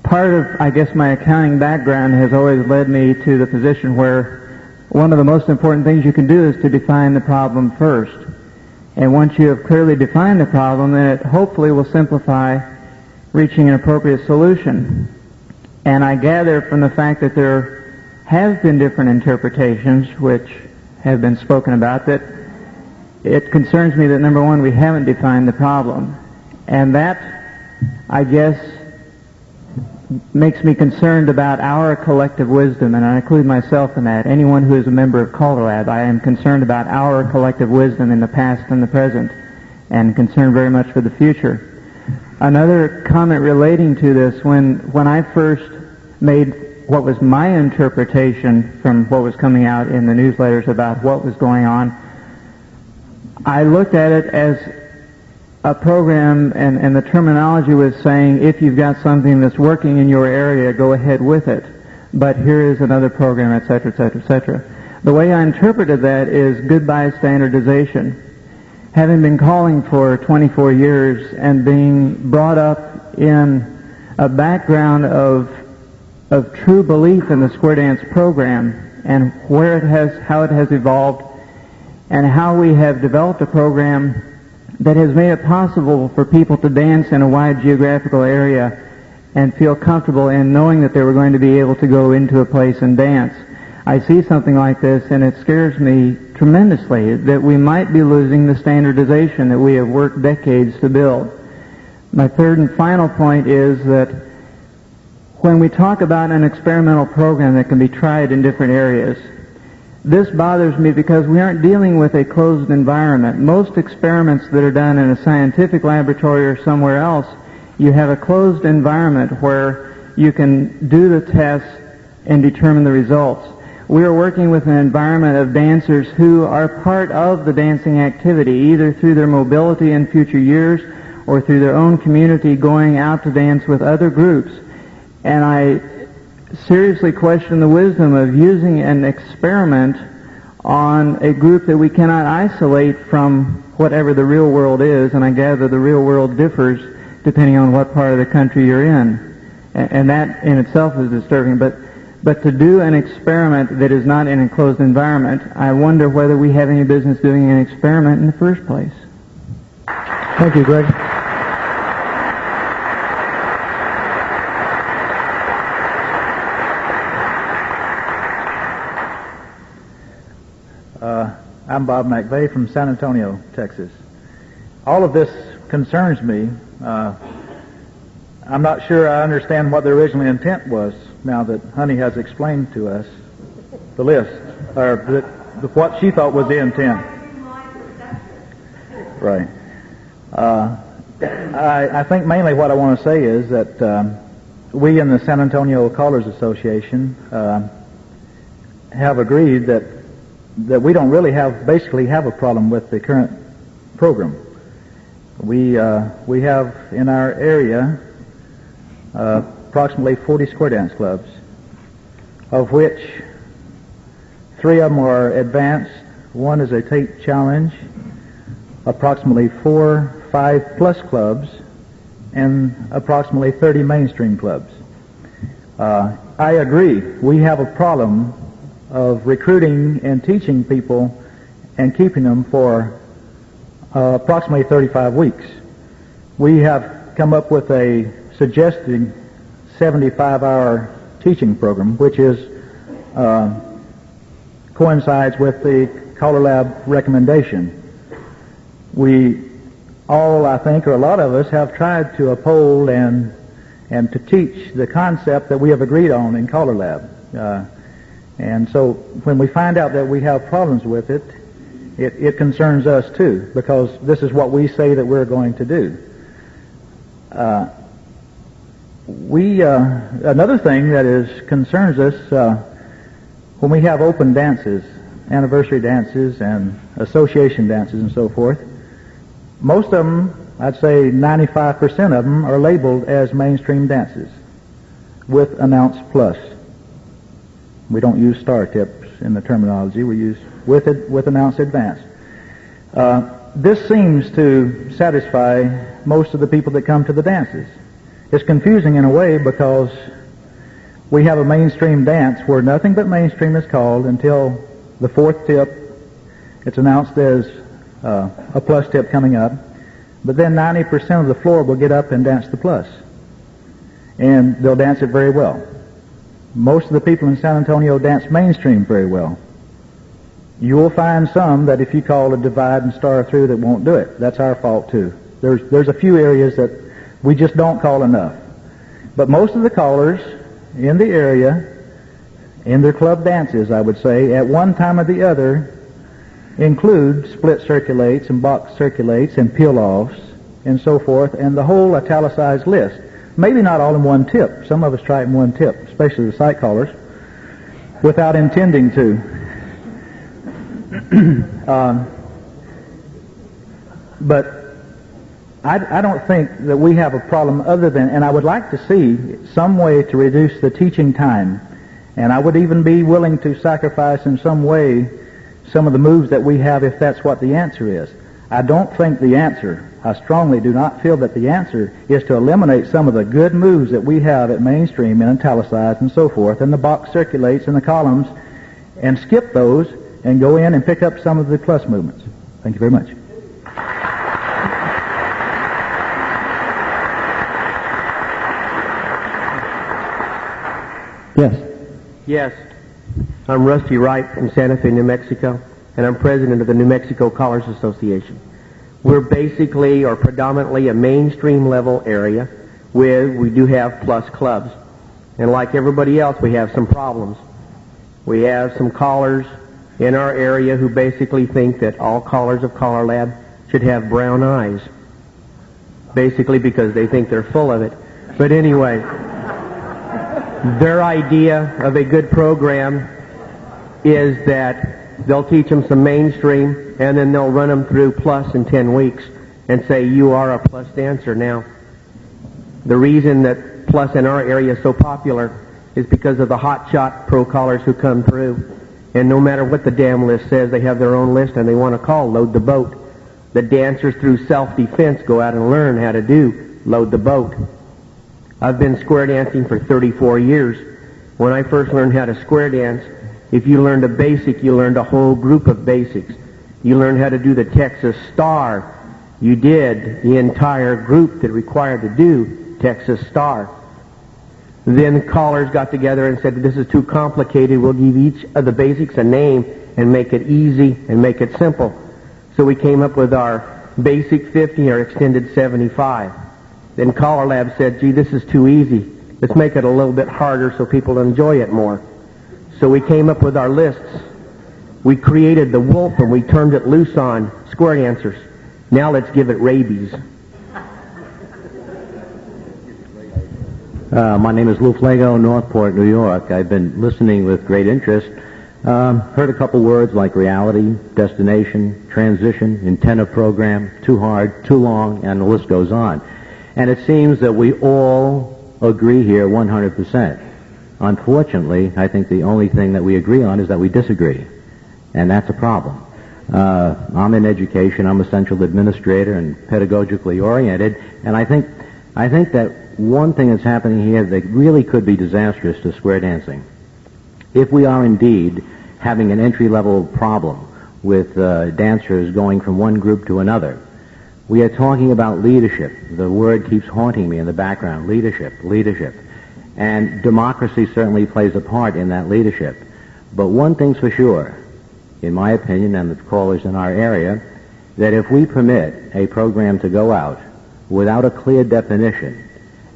S2: part of, I guess, my accounting background has always led me to the position where one of the most important things you can do is to define the problem first. And once you have clearly defined the problem, then it hopefully will simplify reaching an appropriate solution. And I gather from the fact that there have been different interpretations which have been spoken about that it concerns me that, number one, we haven't defined the problem. And that, I guess, makes me concerned about our collective wisdom, and I include myself in that. Anyone who is a member of CALLERLAB, I am concerned about our collective wisdom in the past and the present. and concerned very much for the future. Another comment relating to this, when I first made what was my interpretation from what was coming out in the newsletters about what was going on, I looked at it as a program, and the terminology was saying, if you've got something that's working in your area, go ahead with it. But here is another program, etc., etc., etc. The way I interpreted that is goodbye standardization. Having been calling for 24 years and being brought up in a background of true belief in the square dance program and how it has evolved, and how we have developed a program that has made it possible for people to dance in a wide geographical area and feel comfortable in knowing that they were going to be able to go into a place and dance. I see something like this, and it scares me tremendously that we might be losing the standardization that we have worked decades to build. My third and final point is that when we talk about an experimental program that can be tried in different areas, this bothers me because we aren't dealing with a closed environment. Most experiments that are done in a scientific laboratory or somewhere else, you have a closed environment where you can do the tests and determine the results. We are working with an environment of dancers who are part of the dancing activity, either through their mobility in future years or through their own community going out to dance with other groups. And I seriously question the wisdom of using an experiment on a group that we cannot isolate from whatever the real world is, and I gather the real world differs depending on what part of the country you're in. And that in itself is disturbing. But to do an experiment that is not in a closed environment, I wonder whether we have any business doing an experiment in the first place.
S1: Thank you, Greg.
S8: I'm Bob McVeigh from San Antonio, Texas. All of this concerns me. I'm not sure I understand what the original intent was now that Honey has explained to us the list, or what she thought was the intent. Right. I think mainly what I want to say is that we in the San Antonio Callers Association have agreed that we don't really basically have a problem with the current program. We have in our area approximately 40 square dance clubs, of which 3 of them are advanced, 1 is a tape challenge, approximately 4 5-plus clubs, and approximately 30 mainstream clubs. I agree, we have a problem of recruiting and teaching people and keeping them for approximately 35 weeks. We have come up with a suggested 75-hour teaching program, which coincides with the CALLERLAB recommendation. We all, I think, or a lot of us, have tried to uphold and to teach the concept that we have agreed on in CALLERLAB. And so when we find out that we have problems with it, it concerns us too, because this is what we say that we're going to do. Another thing that concerns us, when we have open dances, anniversary dances and association dances and so forth, most of them, I'd say 95% of them, are labeled as mainstream dances with announced plus. We don't use star tips in the terminology. We use with announced advance. This seems to satisfy most of the people that come to the dances. It's confusing in a way because we have a mainstream dance where nothing but mainstream is called until the 4th tip. It's announced as a plus tip coming up. But then 90% of the floor will get up and dance the plus. And they'll dance it very well. Most of the people in San Antonio dance mainstream very well. You will find some that if you call a divide and star through that won't do it. That's our fault too. There's a few areas that we just don't call enough. But most of the callers in the area, in their club dances, I would say, at one time or the other, include split circulates and box circulates and peel-offs and so forth, and the whole italicized list. Maybe not all in one tip. Some of us try it in one tip, especially the sight callers, without intending to. But I don't think that we have a problem other than, and I would like to see some way to reduce the teaching time, and I would even be willing to sacrifice in some way some of the moves that we have if that's what the answer is. I don't think the answer, I strongly do not feel that the answer is to eliminate some of the good moves that we have at mainstream and italicized and so forth, and the box circulates and the columns, and skip those and go in and pick up some of the plus movements. Thank you very much.
S1: Yes.
S9: Yes. I'm Rusty Wright from Santa Fe, New Mexico, and I'm president of the New Mexico Callers Association. We're basically or predominantly a mainstream level area where we do have plus clubs. And like everybody else, we have some problems. We have some callers in our area who basically think that all callers of CALLERLAB should have brown eyes, basically because they think they're full of it. But anyway, their idea of a good program is that they'll teach them some mainstream and then they'll run them through plus in 10 weeks and say, you are a plus dancer. Now, the reason that plus in our area is so popular is because of the hotshot pro callers who come through. And no matter what the damn list says, they have their own list and they want to call load the boat. The dancers through self-defense go out and learn how to do load the boat. I've been square dancing for 34 years. When I first learned how to square dance, if you learned a basic, you learned a whole group of basics. You learned how to do the Texas Star. You did the entire group that required to do Texas Star. Then callers got together and said, this is too complicated. We'll give each of the basics a name and make it easy and make it simple. So we came up with our basic 50 or extended 75. Then CALLERLAB said, gee, this is too easy. Let's make it a little bit harder so people enjoy it more. So we came up with our lists. We created the wolf and we turned it loose on square dancers. Now let's give it rabies.
S10: My name is Lou Flago, Northport, New York. I've been listening with great interest. Heard a couple words like reality, destination, transition, intent of program, too hard, too long, and the list goes on. And it seems that we all agree here 100%. Unfortunately, I think the only thing that we agree on is that we disagree. And that's a problem. I'm in education. I'm a central administrator and pedagogically oriented. And I think that one thing that's happening here that really could be disastrous to square dancing. If we are indeed having an entry-level problem with dancers going from one group to another, we are talking about leadership. The word keeps haunting me in the background, leadership, leadership. And democracy certainly plays a part in that leadership. But one thing's for sure, in my opinion and the callers in our area, that if we permit a program to go out without a clear definition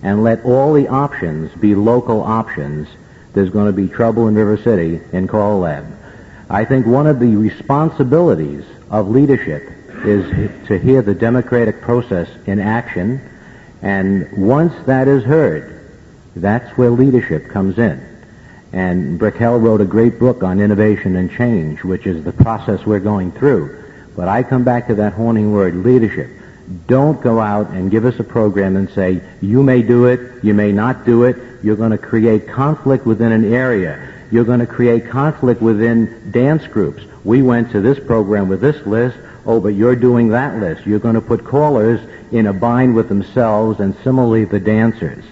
S10: and let all the options be local options, there's going to be trouble in River City in CALLERLAB. I think one of the responsibilities of leadership is to hear the democratic process in action, and once that is heard, that's where leadership comes in. And Brickell wrote a great book on innovation and change, which is the process we're going through. But I come back to that haunting word, leadership. Don't go out and give us a program and say, you may do it, you may not do it. You're going to create conflict within an area. You're going to create conflict within dance groups. We went to this program with this list. Oh, but you're doing that list. You're going to put callers in a bind with themselves and similarly the dancers.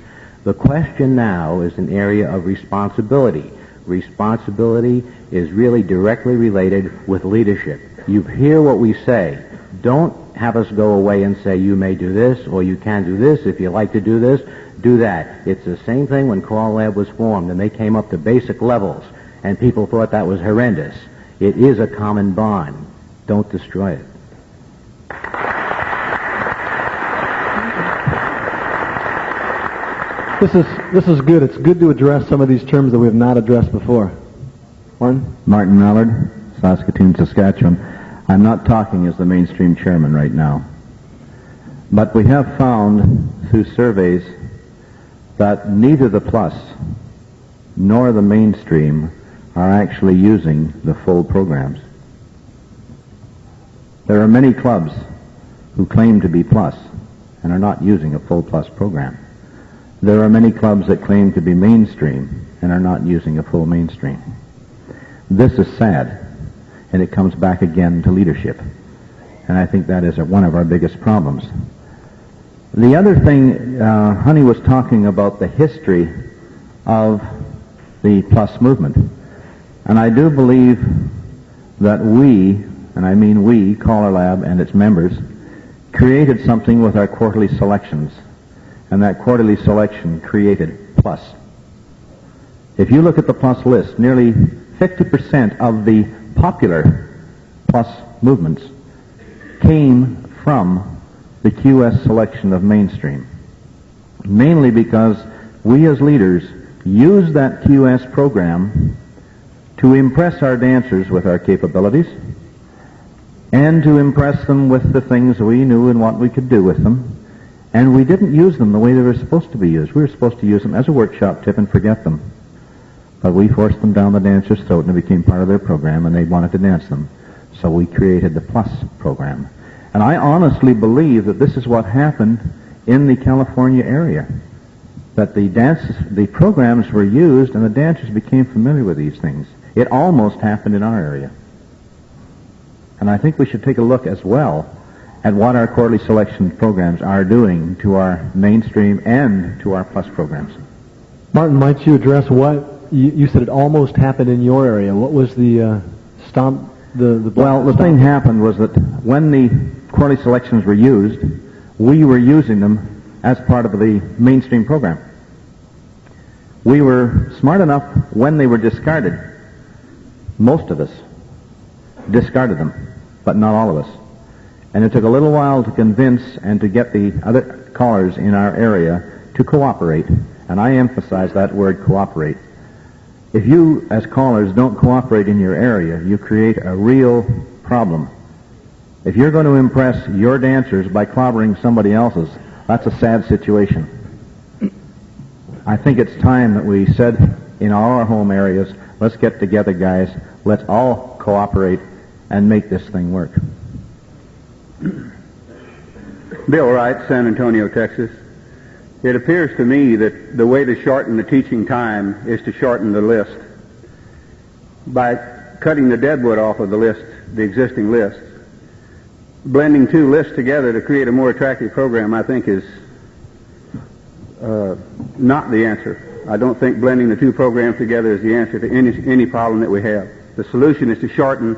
S10: The question now is an area of responsibility. Responsibility is really directly related with leadership. You hear what we say. Don't have us go away and say, you may do this or you can do this. If you like to do this, do that. It's the same thing when CALLERLAB was formed and they came up to basic levels and people thought that was horrendous. It is a common bond. Don't destroy it.
S1: This is good. It's good to address some of these terms that we have not addressed before. Martin?
S11: Martin Mallard, Saskatoon, Saskatchewan.
S6: I'm not talking as the mainstream chairman right now. But we have found through surveys that neither the plus nor the mainstream are actually using the full programs. There are many clubs who claim to be plus and are not using a full plus program. There are many clubs that claim to be mainstream and are not using a full mainstream. This is sad, and it comes back again to leadership. And I think that is one of our biggest problems. The other thing, Honey was talking about the history of the plus movement. And I do believe that we, and I mean we, CALLERLAB and its members, created something with our quarterly selections. And that quarterly selection created plus. If you look at the plus list, nearly 50% of the popular plus movements came from the QS selection of mainstream. Mainly because we as leaders use that QS program to impress our dancers with our capabilities and to impress them with the things we knew and what we could do with them. And we didn't use them the way they were supposed to be used. We were supposed to use them as a workshop tip and forget them. But we forced them down the dancer's throat and it became part of their program and they wanted to dance them. So we created the plus program. And I honestly believe that this is what happened in the California area. That the programs were used and the dancers became familiar with these things. It almost happened in our area. And I think we should take a look as well at what our quarterly selection programs are doing to our mainstream and to our plus programs.
S1: Martin, might you address what you said it almost happened in your area? What was the stomp?
S6: Well, the thing happened was that when the quarterly selections were used, we were using them as part of the mainstream program. We were smart enough when they were discarded. Most of us discarded them, but not all of us. And it took a little while to convince and to get the other callers in our area to cooperate. And I emphasize that word, cooperate. If you, as callers, don't cooperate in your area, you create a real problem. If you're going to impress your dancers by clobbering somebody else's, that's a sad situation. I think it's time that we said in all our home areas, let's get together, guys. Let's all cooperate and make this thing work.
S11: Bill Wright, San Antonio, Texas. It appears to me that the way to shorten the teaching time is to shorten the list. By cutting the deadwood off of the list, the existing list, blending two lists together to create a more attractive program, I think is not the answer. I don't think blending the two programs together is the answer to any problem that we have. The solution is to shorten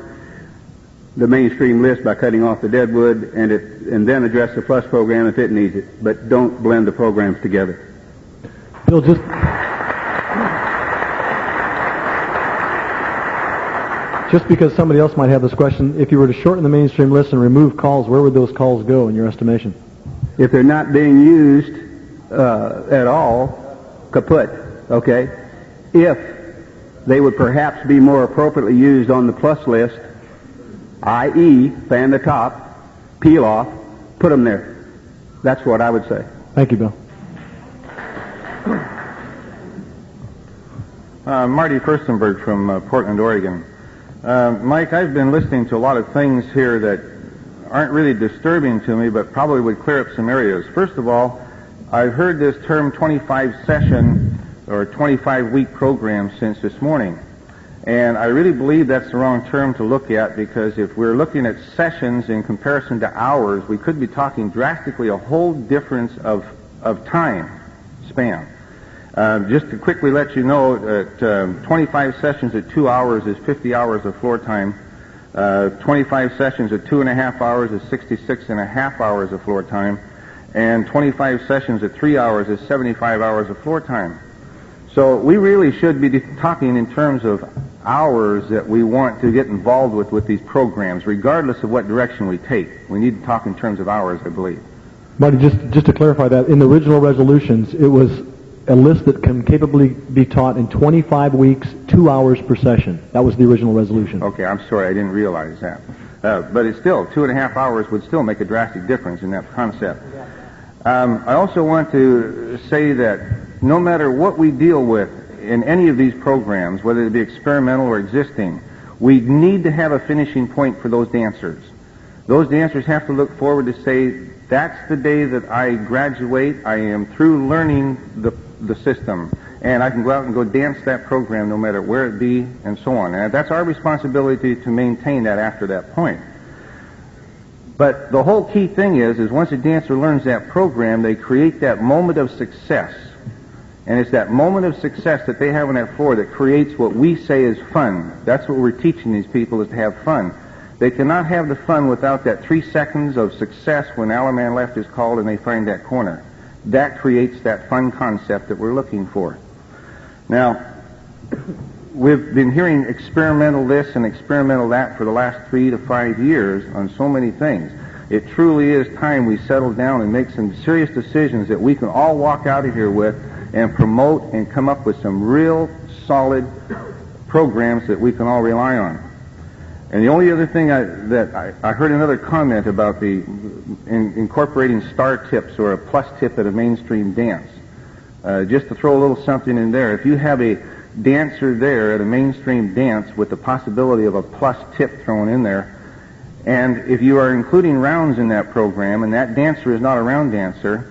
S11: the mainstream list by cutting off the deadwood and then address the plus program if it needs it. But don't blend the programs together.
S1: Bill, just because somebody else might have this question, if you were to shorten the mainstream list and remove calls, where would those calls go in your estimation?
S11: If they're not being used at all, kaput, okay? If they would perhaps be more appropriately used on the plus list, i.e., fan the top, peel off, put them there. That's what I would say.
S1: Thank you, Bill.
S7: Marty Furstenberg from Portland, Oregon. Mike, I've been listening to a lot of things here that aren't really disturbing to me, but probably would clear up some areas. First of all, I've heard this term 25-session or 25-week program since this morning. And I really believe that's the wrong term to look at, because if we're looking at sessions in comparison to hours, we could be talking drastically a whole difference of time span. Just to quickly let you know that 25 sessions at 2 hours is 50 hours of floor time. 25 sessions at 2.5 hours is 66.5 hours of floor time. And 25 sessions at 3 hours is 75 hours of floor time. So we really should be talking in terms of hours that we want to get involved with these programs, regardless of what direction we take. We need to talk in terms of hours, I believe.
S1: Marty, just to clarify that, in the original resolutions, it was a list that can capably be taught in 25 weeks, 2 hours per session. That was the original resolution.
S7: Okay, I'm sorry, I didn't realize that.
S11: But it's still, 2.5 hours would still make a drastic difference in that concept. I also want to say that no matter what we deal with in any of these programs, whether it be experimental or existing, we need to have a finishing point for those dancers. Those dancers have to look forward to say, that's the day that I graduate, I am through learning the system, and I can go out and go dance that program no matter where it be, and so on. And that's our responsibility to maintain that after that point. But the whole key thing is once a dancer learns that program, they create that moment of success. And it's that moment of success that they have on that floor that creates what we say is fun. That's what we're teaching these people, is to have fun. They cannot have the fun without that 3 seconds of success when Alaman Left is called and they find that corner. That creates that fun concept that we're looking for. Now, we've been hearing experimental this and experimental that for the last 3 to 5 years on so many things. It truly is time we settle down and make some serious decisions that we can all walk out of here with and promote and come up with some real solid programs that we can all rely on. And the only other thing I heard another comment about incorporating star tips or a plus tip at a mainstream dance. Just to throw a little something in there, if you have a dancer there at a mainstream dance with the possibility of a plus tip thrown in there, and if you are including rounds in that program and that dancer is not a round dancer,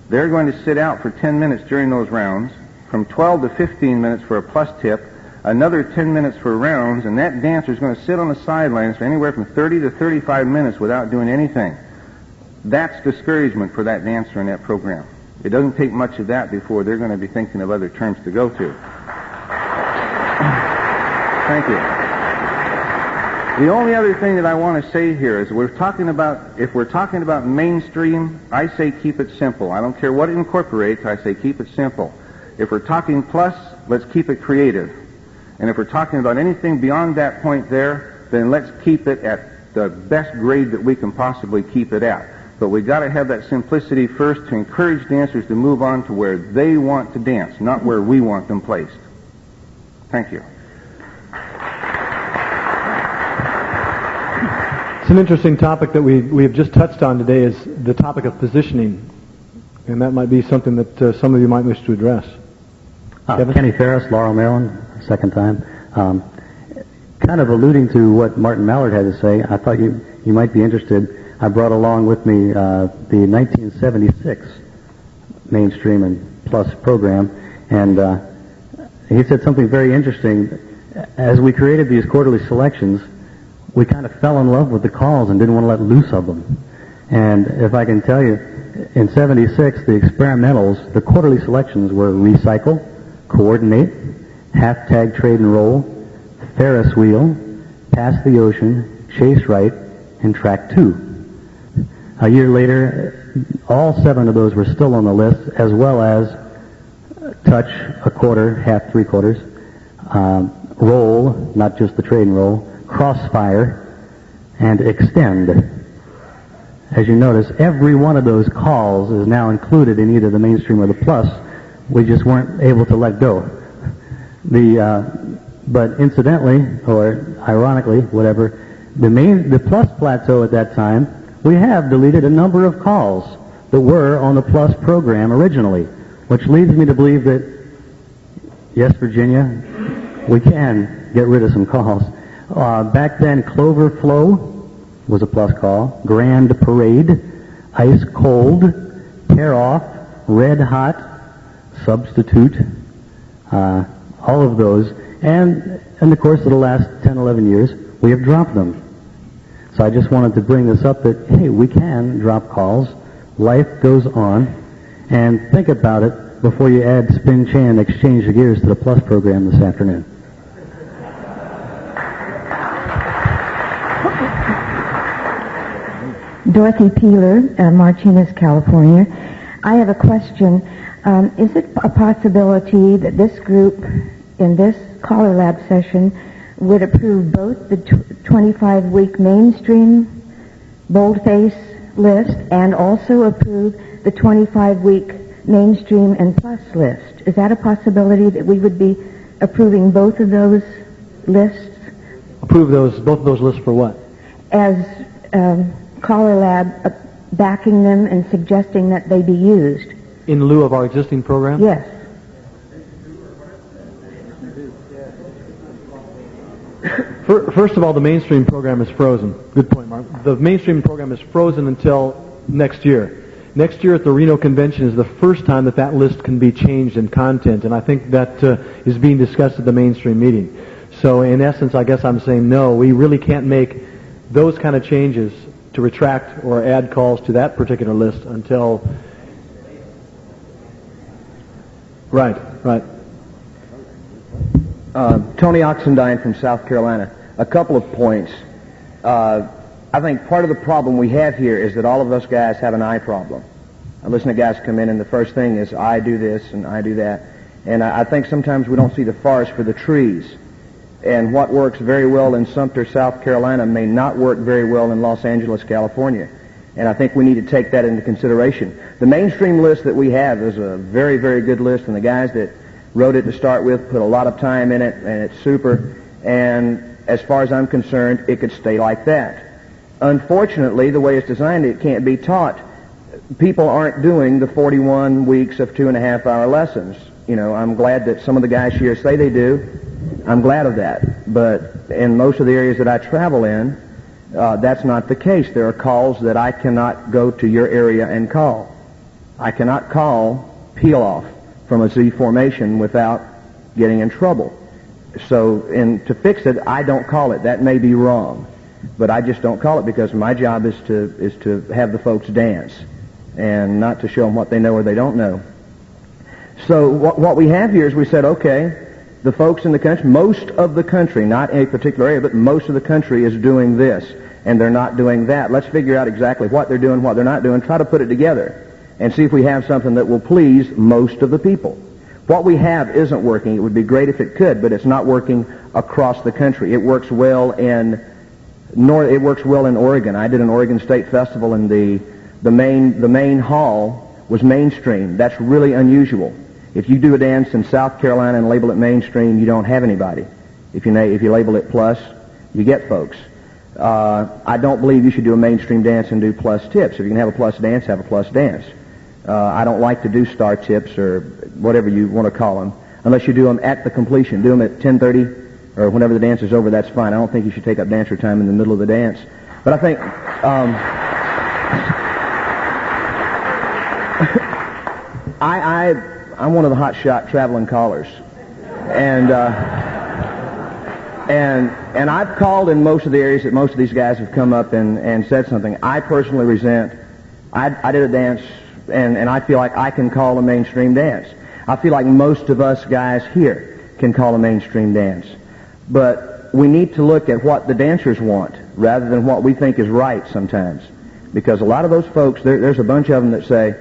S11: they're going to sit out for 10 minutes during those rounds, from 12 to 15 minutes for a plus tip, another 10 minutes for rounds, and that dancer is going to sit on the sidelines for anywhere from 30 to 35 minutes without doing anything. That's discouragement for that dancer in that program. It doesn't take much of that before they're going to be thinking of other terms to go to. Thank you. The only other thing that I want to say here is if we're talking about mainstream, I say keep it simple. I don't care what it incorporates, I say keep it simple. If we're talking plus, let's keep it creative. And if we're talking about anything beyond that point there, then let's keep it at the best grade that we can possibly keep it at. But we've got to have that simplicity first to encourage dancers to move on to where they want to dance, not where we want them placed. Thank you.
S1: It's an interesting topic that we have just touched on today, is the topic of positioning. And that might be something that some of you might wish to address.
S4: Kenny Ferris, Laurel, Maryland, second time. Kind of alluding to what Martin Mallard had to say, I thought you might be interested. I brought along with me the 1976 Mainstream and Plus program, and he said something very interesting. As we created these quarterly selections, we kind of fell in love with the calls and didn't want to let loose of them. And if I can tell you, in 76, the experimentals, the quarterly selections were recycle, coordinate, half-tag trade and roll, Ferris wheel, pass the ocean, chase right, and track 2. A year later, all 7 of those were still on the list, as well as touch, a quarter, half, 3/4, roll, not just the trade and roll, crossfire, and extend. As you notice, every one of those calls is now included in either the mainstream or the plus. We just weren't able to let go. But incidentally, or ironically, whatever, the plus plateau at that time, we have deleted a number of calls that were on the plus program originally, which leads me to believe that, yes, Virginia, we can get rid of some calls. Back then, Clover Flow was a plus call, Grand Parade, Ice Cold, Tear Off, Red Hot, Substitute, all of those. And in the course of the last 10, 11 years, we have dropped them. So I just wanted to bring this up that, hey, we can drop calls. Life goes on. And think about it before you add spin, chan, and exchange the gears to the plus program this afternoon.
S12: Dorothy Peeler, Martinez, California. I have a question. Is it a possibility that this group in this CALLERLAB session would approve both the 25-week mainstream boldface list and also approve the 25-week mainstream and plus list? Is that a possibility that we would be approving both of those lists?
S1: Approve both of those lists for what?
S12: as Caller Lab backing them and suggesting that they be used?
S1: In lieu of our existing program?
S12: Yes.
S1: First of all, the mainstream program is frozen. Good point, Mark. The mainstream program is frozen until next year. Next year at the Reno Convention is the first time that list can be changed in content, and I think that is being discussed at the mainstream meeting. So in essence, I guess I'm saying no, we really can't make those kind of changes to retract or add calls to that particular list until... Right.
S13: Tony Oxendine from South Carolina. A couple of points. I think part of the problem we have here is that all of us guys have an eye problem. I listen to guys come in and the first thing is, I do this and I do that. And I think sometimes we don't see the forest for the trees. And what works very well in Sumter, South Carolina may not work very well in Los Angeles, California. And I think we need to take that into consideration. The mainstream list that we have is a very, very good list, and the guys that wrote it to start with put a lot of time in it, and it's super. And as far as I'm concerned, it could stay like that. Unfortunately, the way it's designed, it can't be taught. People aren't doing the 41 weeks of 2.5-hour lessons. You know, I'm glad that some of the guys here say they do. I'm glad of that. But in most of the areas that I travel in, that's not the case. There are calls that I cannot go to your area and call. I cannot call peel off from a Z formation without getting in trouble. So to fix it, I don't call it. That may be wrong. But I just don't call it because my job is to have the folks dance and not to show them what they know or they don't know. So what we have here is we said, okay, the folks in the country, most of the country, not a particular area, but most of the country is doing this, and they're not doing that. Let's figure out exactly what they're doing, what they're not doing, try to put it together, and see if we have something that will please most of the people. What we have isn't working. It would be great if it could, but it's not working across the country. It works well in Oregon. I did an Oregon State Festival, and the main hall was mainstream. That's really unusual. If you do a dance in South Carolina and label it mainstream, you don't have anybody. If you label it plus, you get folks. I don't believe you should do a mainstream dance and do plus tips. If you can have a plus dance, have a plus dance. I don't like to do star tips or whatever you want to call them, unless you do them at the completion. Do them at 10:30 or whenever the dance is over, that's fine. I don't think you should take up dancer time in the middle of the dance. But I think... I'm one of the hotshot traveling callers, and I've called in most of the areas that most of these guys have come up and said something. I personally resent. I did a dance, and I feel like I can call a mainstream dance. I feel like most of us guys here can call a mainstream dance, but we need to look at what the dancers want rather than what we think is right sometimes, because a lot of those folks, there's a bunch of them that say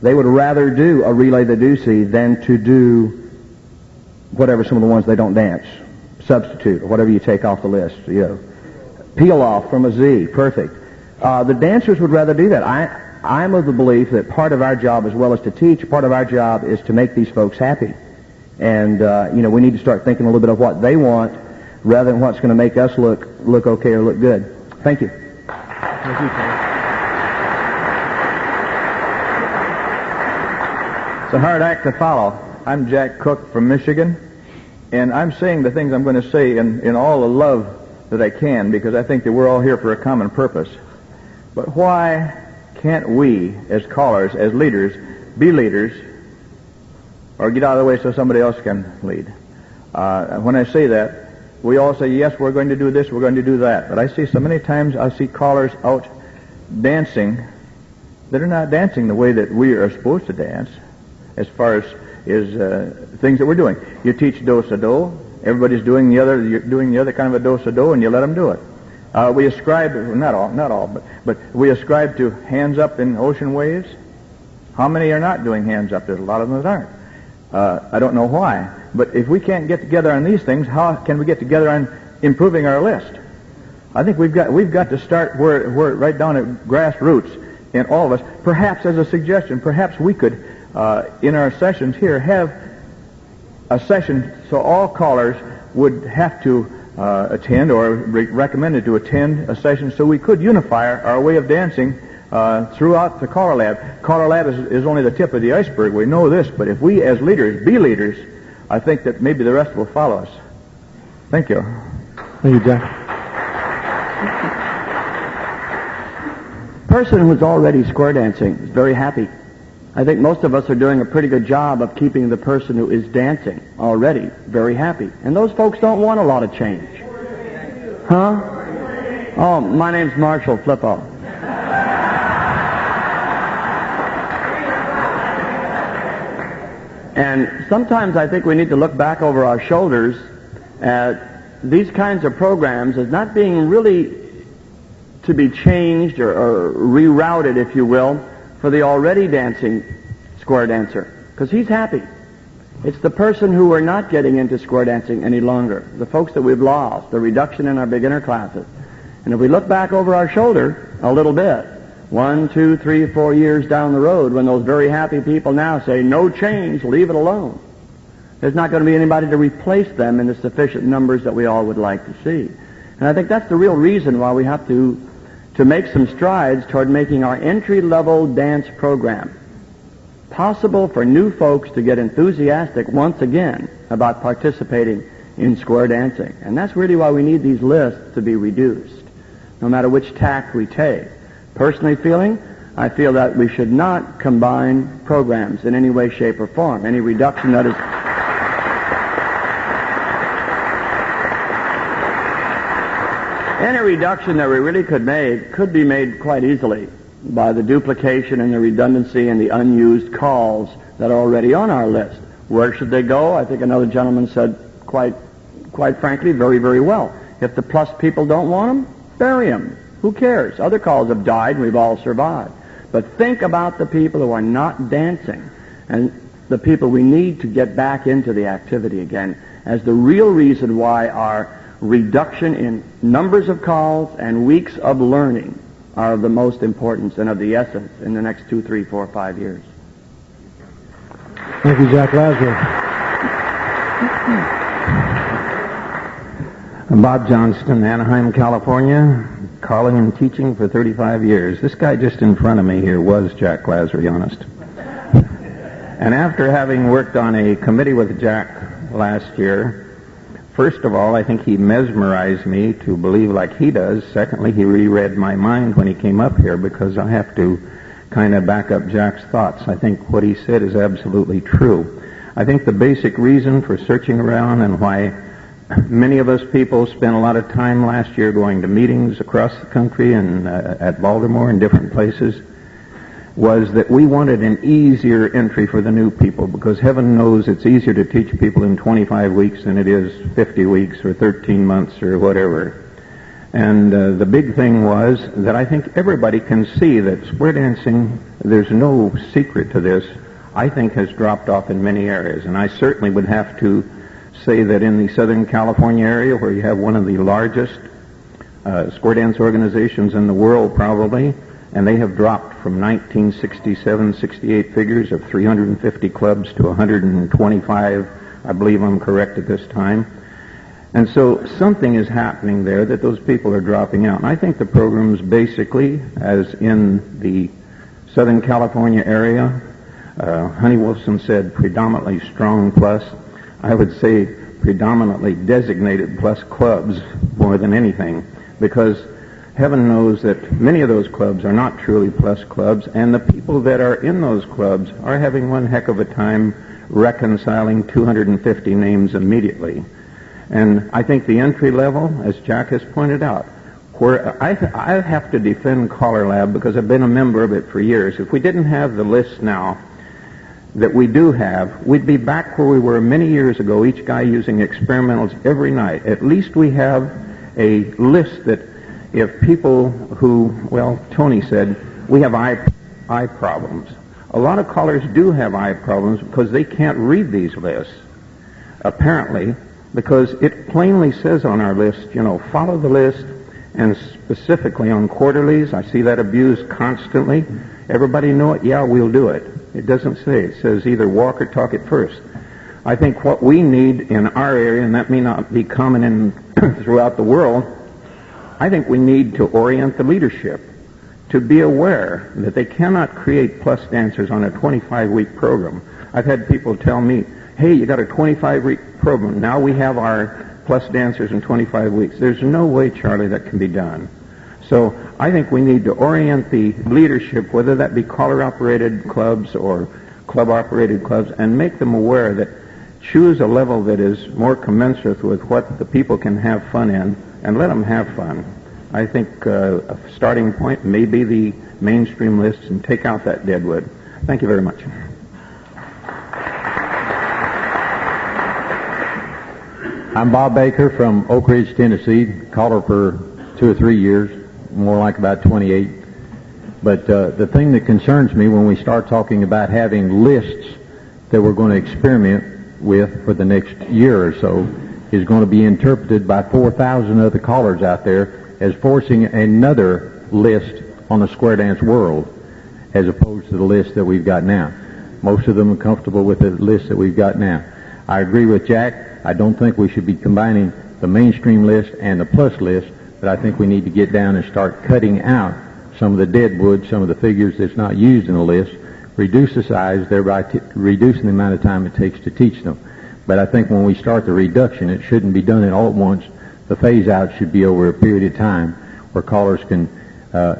S13: they would rather do a relay the deucey than to do whatever some of the ones they don't dance. Substitute, or whatever you take off the list. You know, peel off from a Z. Perfect. The dancers would rather do that. I'm of the belief that part of our job, as well as to teach, part of our job is to make these folks happy. And, we need to start thinking a little bit of what they want rather than what's going to make us look okay or look good. Thank you.
S1: Thank you, Tom.
S8: It's a hard act to follow. I'm Jack Cook from Michigan, and I'm saying the things I'm going to say in all the love that I can, because I think that we're all here for a common purpose. But why can't we, as callers, as leaders, be leaders, or get out of the way so somebody else can lead? When I say that, we all say, yes, we're going to do this, we're going to do that. But I see so many times, I see callers out dancing that are not dancing the way that we are supposed to dance, as far as things that we're doing. You teach do-sa-do, everybody's doing the other kind of a do-sa-do, and you let them do it. We ascribe, not all, but we ascribe to hands up in ocean waves. How many are not doing hands up? There's a lot of them that aren't. I don't know why, but if we can't get together on these things, how can we get together on improving our list? I think we've got to start where right down at grassroots in all of us. Perhaps as a suggestion, perhaps we could in our sessions here have a session so all callers would have to attend or recommended to attend a session so we could unify our way of dancing throughout the Caller Lab. Caller Lab is only the tip of the iceberg. We know this, but if we as leaders be leaders, I think that maybe the rest will follow us. Thank you.
S1: Thank you, Jack.
S13: Person who's already square dancing is very happy. I think most of us are doing a pretty good job of keeping the person who is dancing already very happy. And those folks don't want a lot of change. Huh? Oh, my name's Marshall Flippo. And sometimes I think we need to look back over our shoulders at these kinds of programs as not being really to be changed or rerouted, if you will, for the already dancing square dancer, because he's happy. It's the person who we're not getting into square dancing any longer, the folks that we've lost, the reduction in our beginner classes. And if we look back over our shoulder a little bit, 1, 2, 3, 4 years down the road, when those very happy people now say, no change, leave it alone, there's not going to be anybody to replace them in the sufficient numbers that we all would like to see. And I think that's the real reason why we have to make some strides toward making our entry-level dance program possible for new folks to get enthusiastic once again about participating in square dancing. And that's really why we need these lists to be reduced, no matter which tack we take. Personally I feel that we should not combine programs in any way, shape, or form. Any reduction that is... Any reduction that we really could be made quite easily by the duplication and the redundancy and the unused calls that are already on our list. Where should they go? I think another gentleman said quite frankly, very, very well. If the plus people don't want them, bury them. Who cares? Other calls have died and we've all survived. But think about the people who are not dancing and the people we need to get back into the activity again as the real reason why our reduction in numbers of calls and weeks of learning are of the most importance and of the essence in the next 2, 3, 4, 5 years.
S1: Thank you, Jack Lazarus.
S6: Bob Johnston, Anaheim, California, calling and teaching for 35 years. This guy just in front of me here was Jack Lazarus, honest. And after having worked on a committee with Jack last year, first of all, I think he mesmerized me to believe like he does. Secondly, he reread my mind when he came up here because I have to kind of back up Jack's thoughts. I think what he said is absolutely true. I think the basic reason for searching around and why many of us people spent a lot of time last year going to meetings across the country and at Baltimore and different places was that we wanted an easier entry for the new people because heaven knows it's easier to teach people in 25 weeks than it is 50 weeks or 13 months or whatever. And the big thing was that I think everybody can see that square dancing, there's no secret to this, I think has dropped off in many areas. And I certainly would have to say that in the Southern California area where you have one of the largest square dance organizations in the world probably, and they have dropped from 1967-68 figures of 350 clubs to 125, I believe I'm correct at this time. And so something is happening there that those people are dropping out. And I think the programs basically, as in the Southern California area, Honey Wolfson said predominantly strong plus. I would say predominantly designated plus clubs more than anything, because heaven knows that many of those clubs are not truly plus clubs, and the people that are in those clubs are having one heck of a time reconciling 250 names immediately. And I think the entry level, as Jack has pointed out, where I have to defend CALLERLAB because I've been a member of it for years. If we didn't have the list now that we do have, we'd be back where we were many years ago, each guy using experimentals every night. At least we have a list that if people who, well, Tony said, we have eye problems. A lot of callers do have eye problems because they can't read these lists, apparently, because it plainly says on our list, you know, follow the list, and specifically on quarterlies, I see that abused constantly. Everybody know it? Yeah, we'll do it. It doesn't say. It says either walk or talk it first.
S11: I think what we need in our area, and that may not be common in throughout the world, I think we need to orient the leadership to be aware that they cannot create plus dancers on a 25-week program. I've had people tell me, hey, you got a 25-week program. Now we have our plus dancers in 25 weeks. There's no way, Charlie, that can be done. So I think we need to orient the leadership, whether that be caller-operated clubs or club-operated clubs, and make them aware that choose a level that is more commensurate with what the people can have fun in, and let them have fun. I think a starting point may be the mainstream list, and take out that deadwood. Thank you very much.
S10: I'm Bob Baker from Oak Ridge, Tennessee, caller for 2 or 3 years, more like about 28. But the thing that concerns me when we start talking about having lists that we're going to experiment with for the next year or so is going to be interpreted by 4,000 other callers out there as forcing another list on the square dance world as opposed to the list that we've got now. Most of them are comfortable with the list that we've got now. I agree with Jack. I don't think we should be combining the mainstream list and the plus list, but I think we need to get down and start cutting out some of the deadwood, some of the figures that's not used in the list, reduce the size, thereby reducing the amount of time it takes to teach them. But I think when we start the reduction, it shouldn't be done all at once. The phase-out should be over a period of time where callers can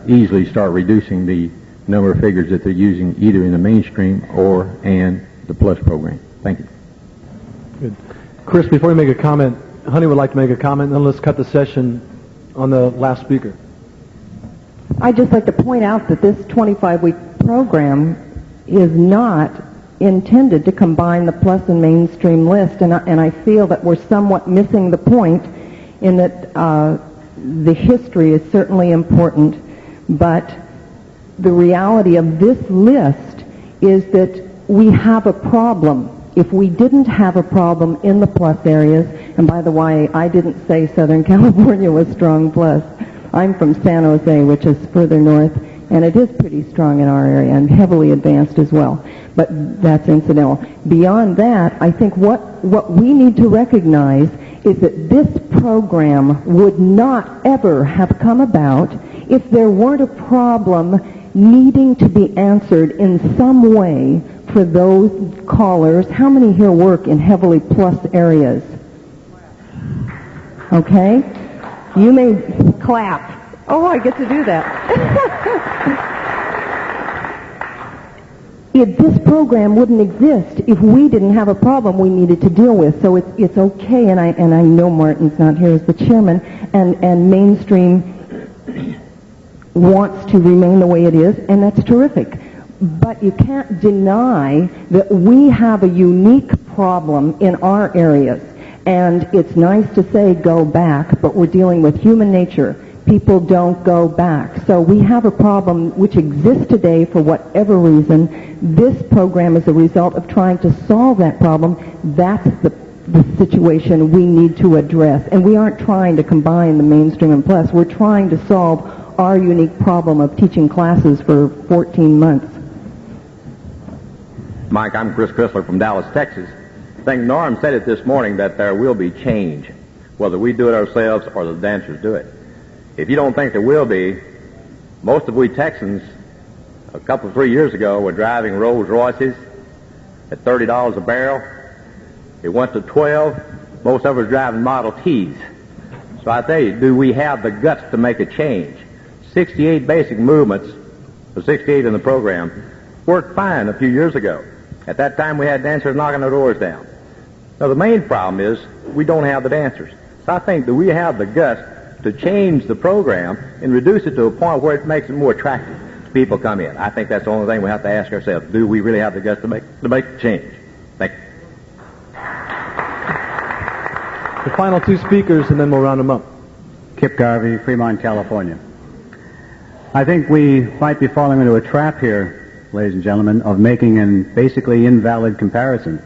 S10: easily start reducing the number of figures that they're using either in the mainstream and the plus program. Thank you.
S1: Good. Chris, before you make a comment, Honey would like to make a comment, and then let's cut the session on the last speaker.
S3: I'd just like to point out that this 25-week program is not intended to combine the plus and mainstream list, and I feel that we're somewhat missing the point in that the history is certainly important, but the reality of this list is that we have a problem. If we didn't have a problem in the plus areas, and by the way, I didn't say Southern California was strong plus. I'm from San Jose, which is further north, and it is pretty strong in our area and heavily advanced as well. But that's incidental. Beyond that, I think what we need to recognize is that this program would not ever have come about if there weren't a problem needing to be answered in some way for those callers. How many here work in heavily plus areas? Okay? You may clap. Oh, I get to do that. This program wouldn't exist if we didn't have a problem we needed to deal with. So it's okay, and I know Martin's not here as the chairman, and mainstream wants to remain the way it is, and that's terrific. But you can't deny that we have a unique problem in our areas. And it's nice to say go back, but we're dealing with human nature. People don't go back. So we have a problem which exists today for whatever reason. This program is a result of trying to solve that problem. That's the situation we need to address. And we aren't trying to combine the mainstream and plus. We're trying to solve our unique problem of teaching classes for 14 months.
S14: Mike, I'm Chris Chrysler from Dallas, Texas. I think Norm said it this morning that there will be change, whether we do it ourselves or the dancers do it. If you don't think there will be, most of we Texans, a couple of 3 years ago, were driving Rolls Royces at $30 a barrel. It went to 12. Most of us driving Model Ts. So I tell you, do we have the guts to make a change? 68 basic movements, or 68 in the program, worked fine a few years ago. At that time, we had dancers knocking our doors down. Now, the main problem is we don't have the dancers. So I think that we have the guts to change the program and reduce it to a point where it makes it more attractive to people come in. I think that's the only thing we have to ask ourselves. Do we really have the guts to make the change? Thank you.
S1: The final two speakers, and then we'll round them up.
S4: Kip Garvey, Fremont, California. I think we might be falling into a trap here, ladies and gentlemen, of making an basically invalid comparison.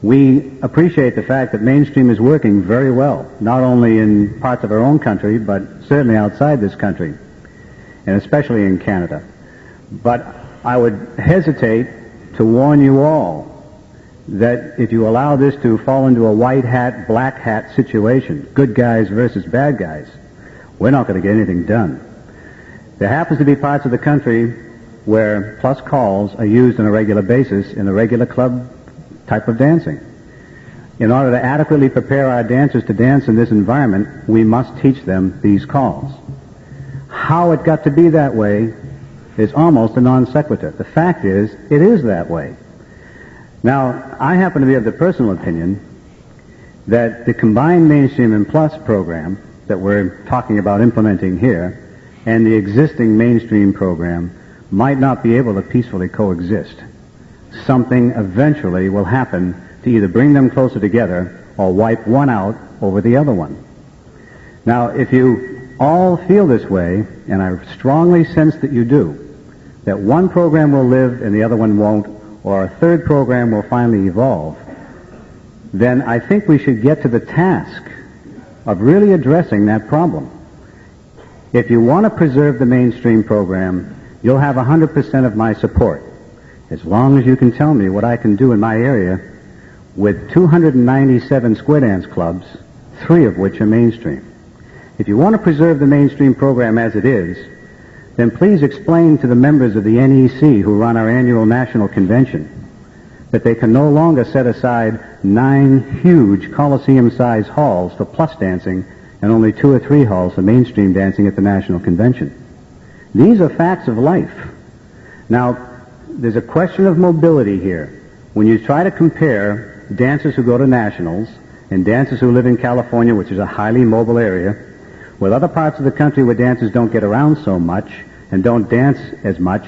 S4: We appreciate the fact that mainstream is working very well, not only in parts of our own country, but certainly outside this country, and especially in Canada. But I would hesitate to warn you all
S15: that if you allow this to fall into a white hat, black hat situation, good guys versus bad guys, we're not going to get anything done. There happens to be parts of the country where plus calls are used on a regular basis in a regular club type of dancing. In order to adequately prepare our dancers to dance in this environment, we must teach them these calls. How it got to be that way is almost a non sequitur. The fact is, it is that way. Now, I happen to be of the personal opinion that the combined mainstream and plus program that we're talking about implementing here and the existing mainstream program might not be able to peacefully coexist. Something eventually will happen to either bring them closer together or wipe one out over the other one. Now, if you all feel this way, and I strongly sense that you do, that one program will live and the other one won't, or a third program will finally evolve, then I think we should get to the task of really addressing that problem. If you want to preserve the mainstream program, you'll have 100% of my support, as long as you can tell me what I can do in my area with 297 square dance clubs, 3 of which are mainstream. If you want to preserve the mainstream program as it is, then please explain to the members of the NEC who run our annual national convention that they can no longer set aside 9 huge Coliseum-sized halls for plus dancing and only 2 or 3 halls for mainstream dancing at the national convention. These are facts of life. Now, there's a question of mobility here. When you try to compare dancers who go to nationals and dancers who live in California, which is a highly mobile area, with other parts of the country where dancers don't get around so much and don't dance as much,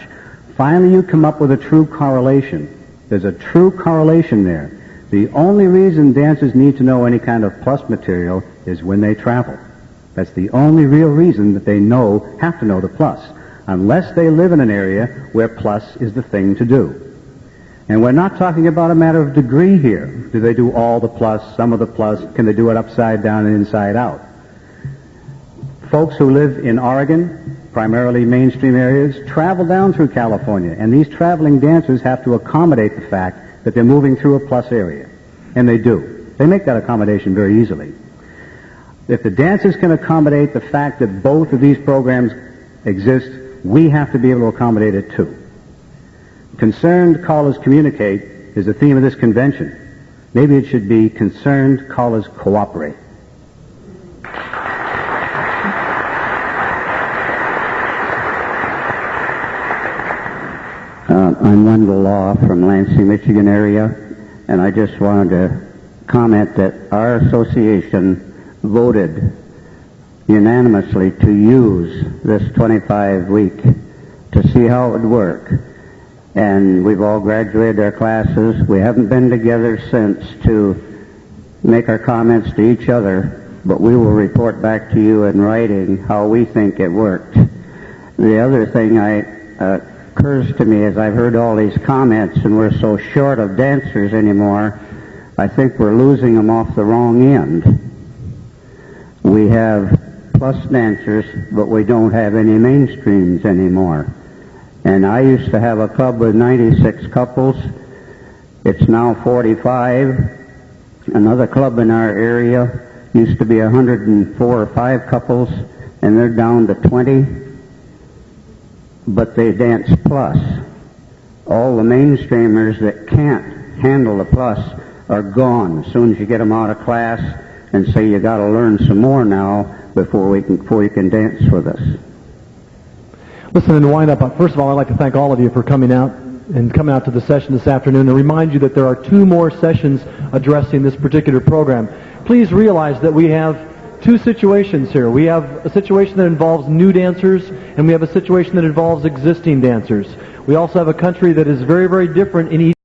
S15: finally you come up with a true correlation. There's a true correlation there. The only reason dancers need to know any kind of plus material is when they travel. That's the only real reason that they have to know the plus, unless they live in an area where plus is the thing to do. And we're not talking about a matter of degree here. Do they do all the plus, some of the plus? Can they do it upside down and inside out? Folks who live in Oregon, primarily mainstream areas, travel down through California, and these traveling dancers have to accommodate the fact that they're moving through a plus area. And they do. They make that accommodation very easily. If the dancers can accommodate the fact that both of these programs exist, we have to be able to accommodate it too. Concerned callers communicate is the theme of this convention. Maybe it should be concerned callers cooperate.
S16: I'm Wendell Law from Lansing, Michigan area, and I just wanted to comment that our association voted unanimously to use this 25-week to see how it would work. And we've all graduated our classes. We haven't been together since to make our comments to each other, but we will report back to you in writing how we think it worked. The other thing occurs to me as I've heard all these comments, and we're so short of dancers anymore, I think we're losing them off the wrong end. We have plus dancers, but we don't have any mainstreams anymore. And I used to have a club with 96 couples. It's now 45. Another club in our area used to be 104 or 5 couples, and they're down to 20. But they dance plus. All the mainstreamers that can't handle the plus are gone as soon as you get them out of class and say you got to learn some more now before you can dance with us.
S1: Listen, and to wind up, first of all, I'd like to thank all of you for coming out to the session this afternoon and remind you that there are 2 more sessions addressing this particular program. Please realize that we have 2 situations here. We have a situation that involves new dancers, and we have a situation that involves existing dancers. We also have a country that is very, very different in each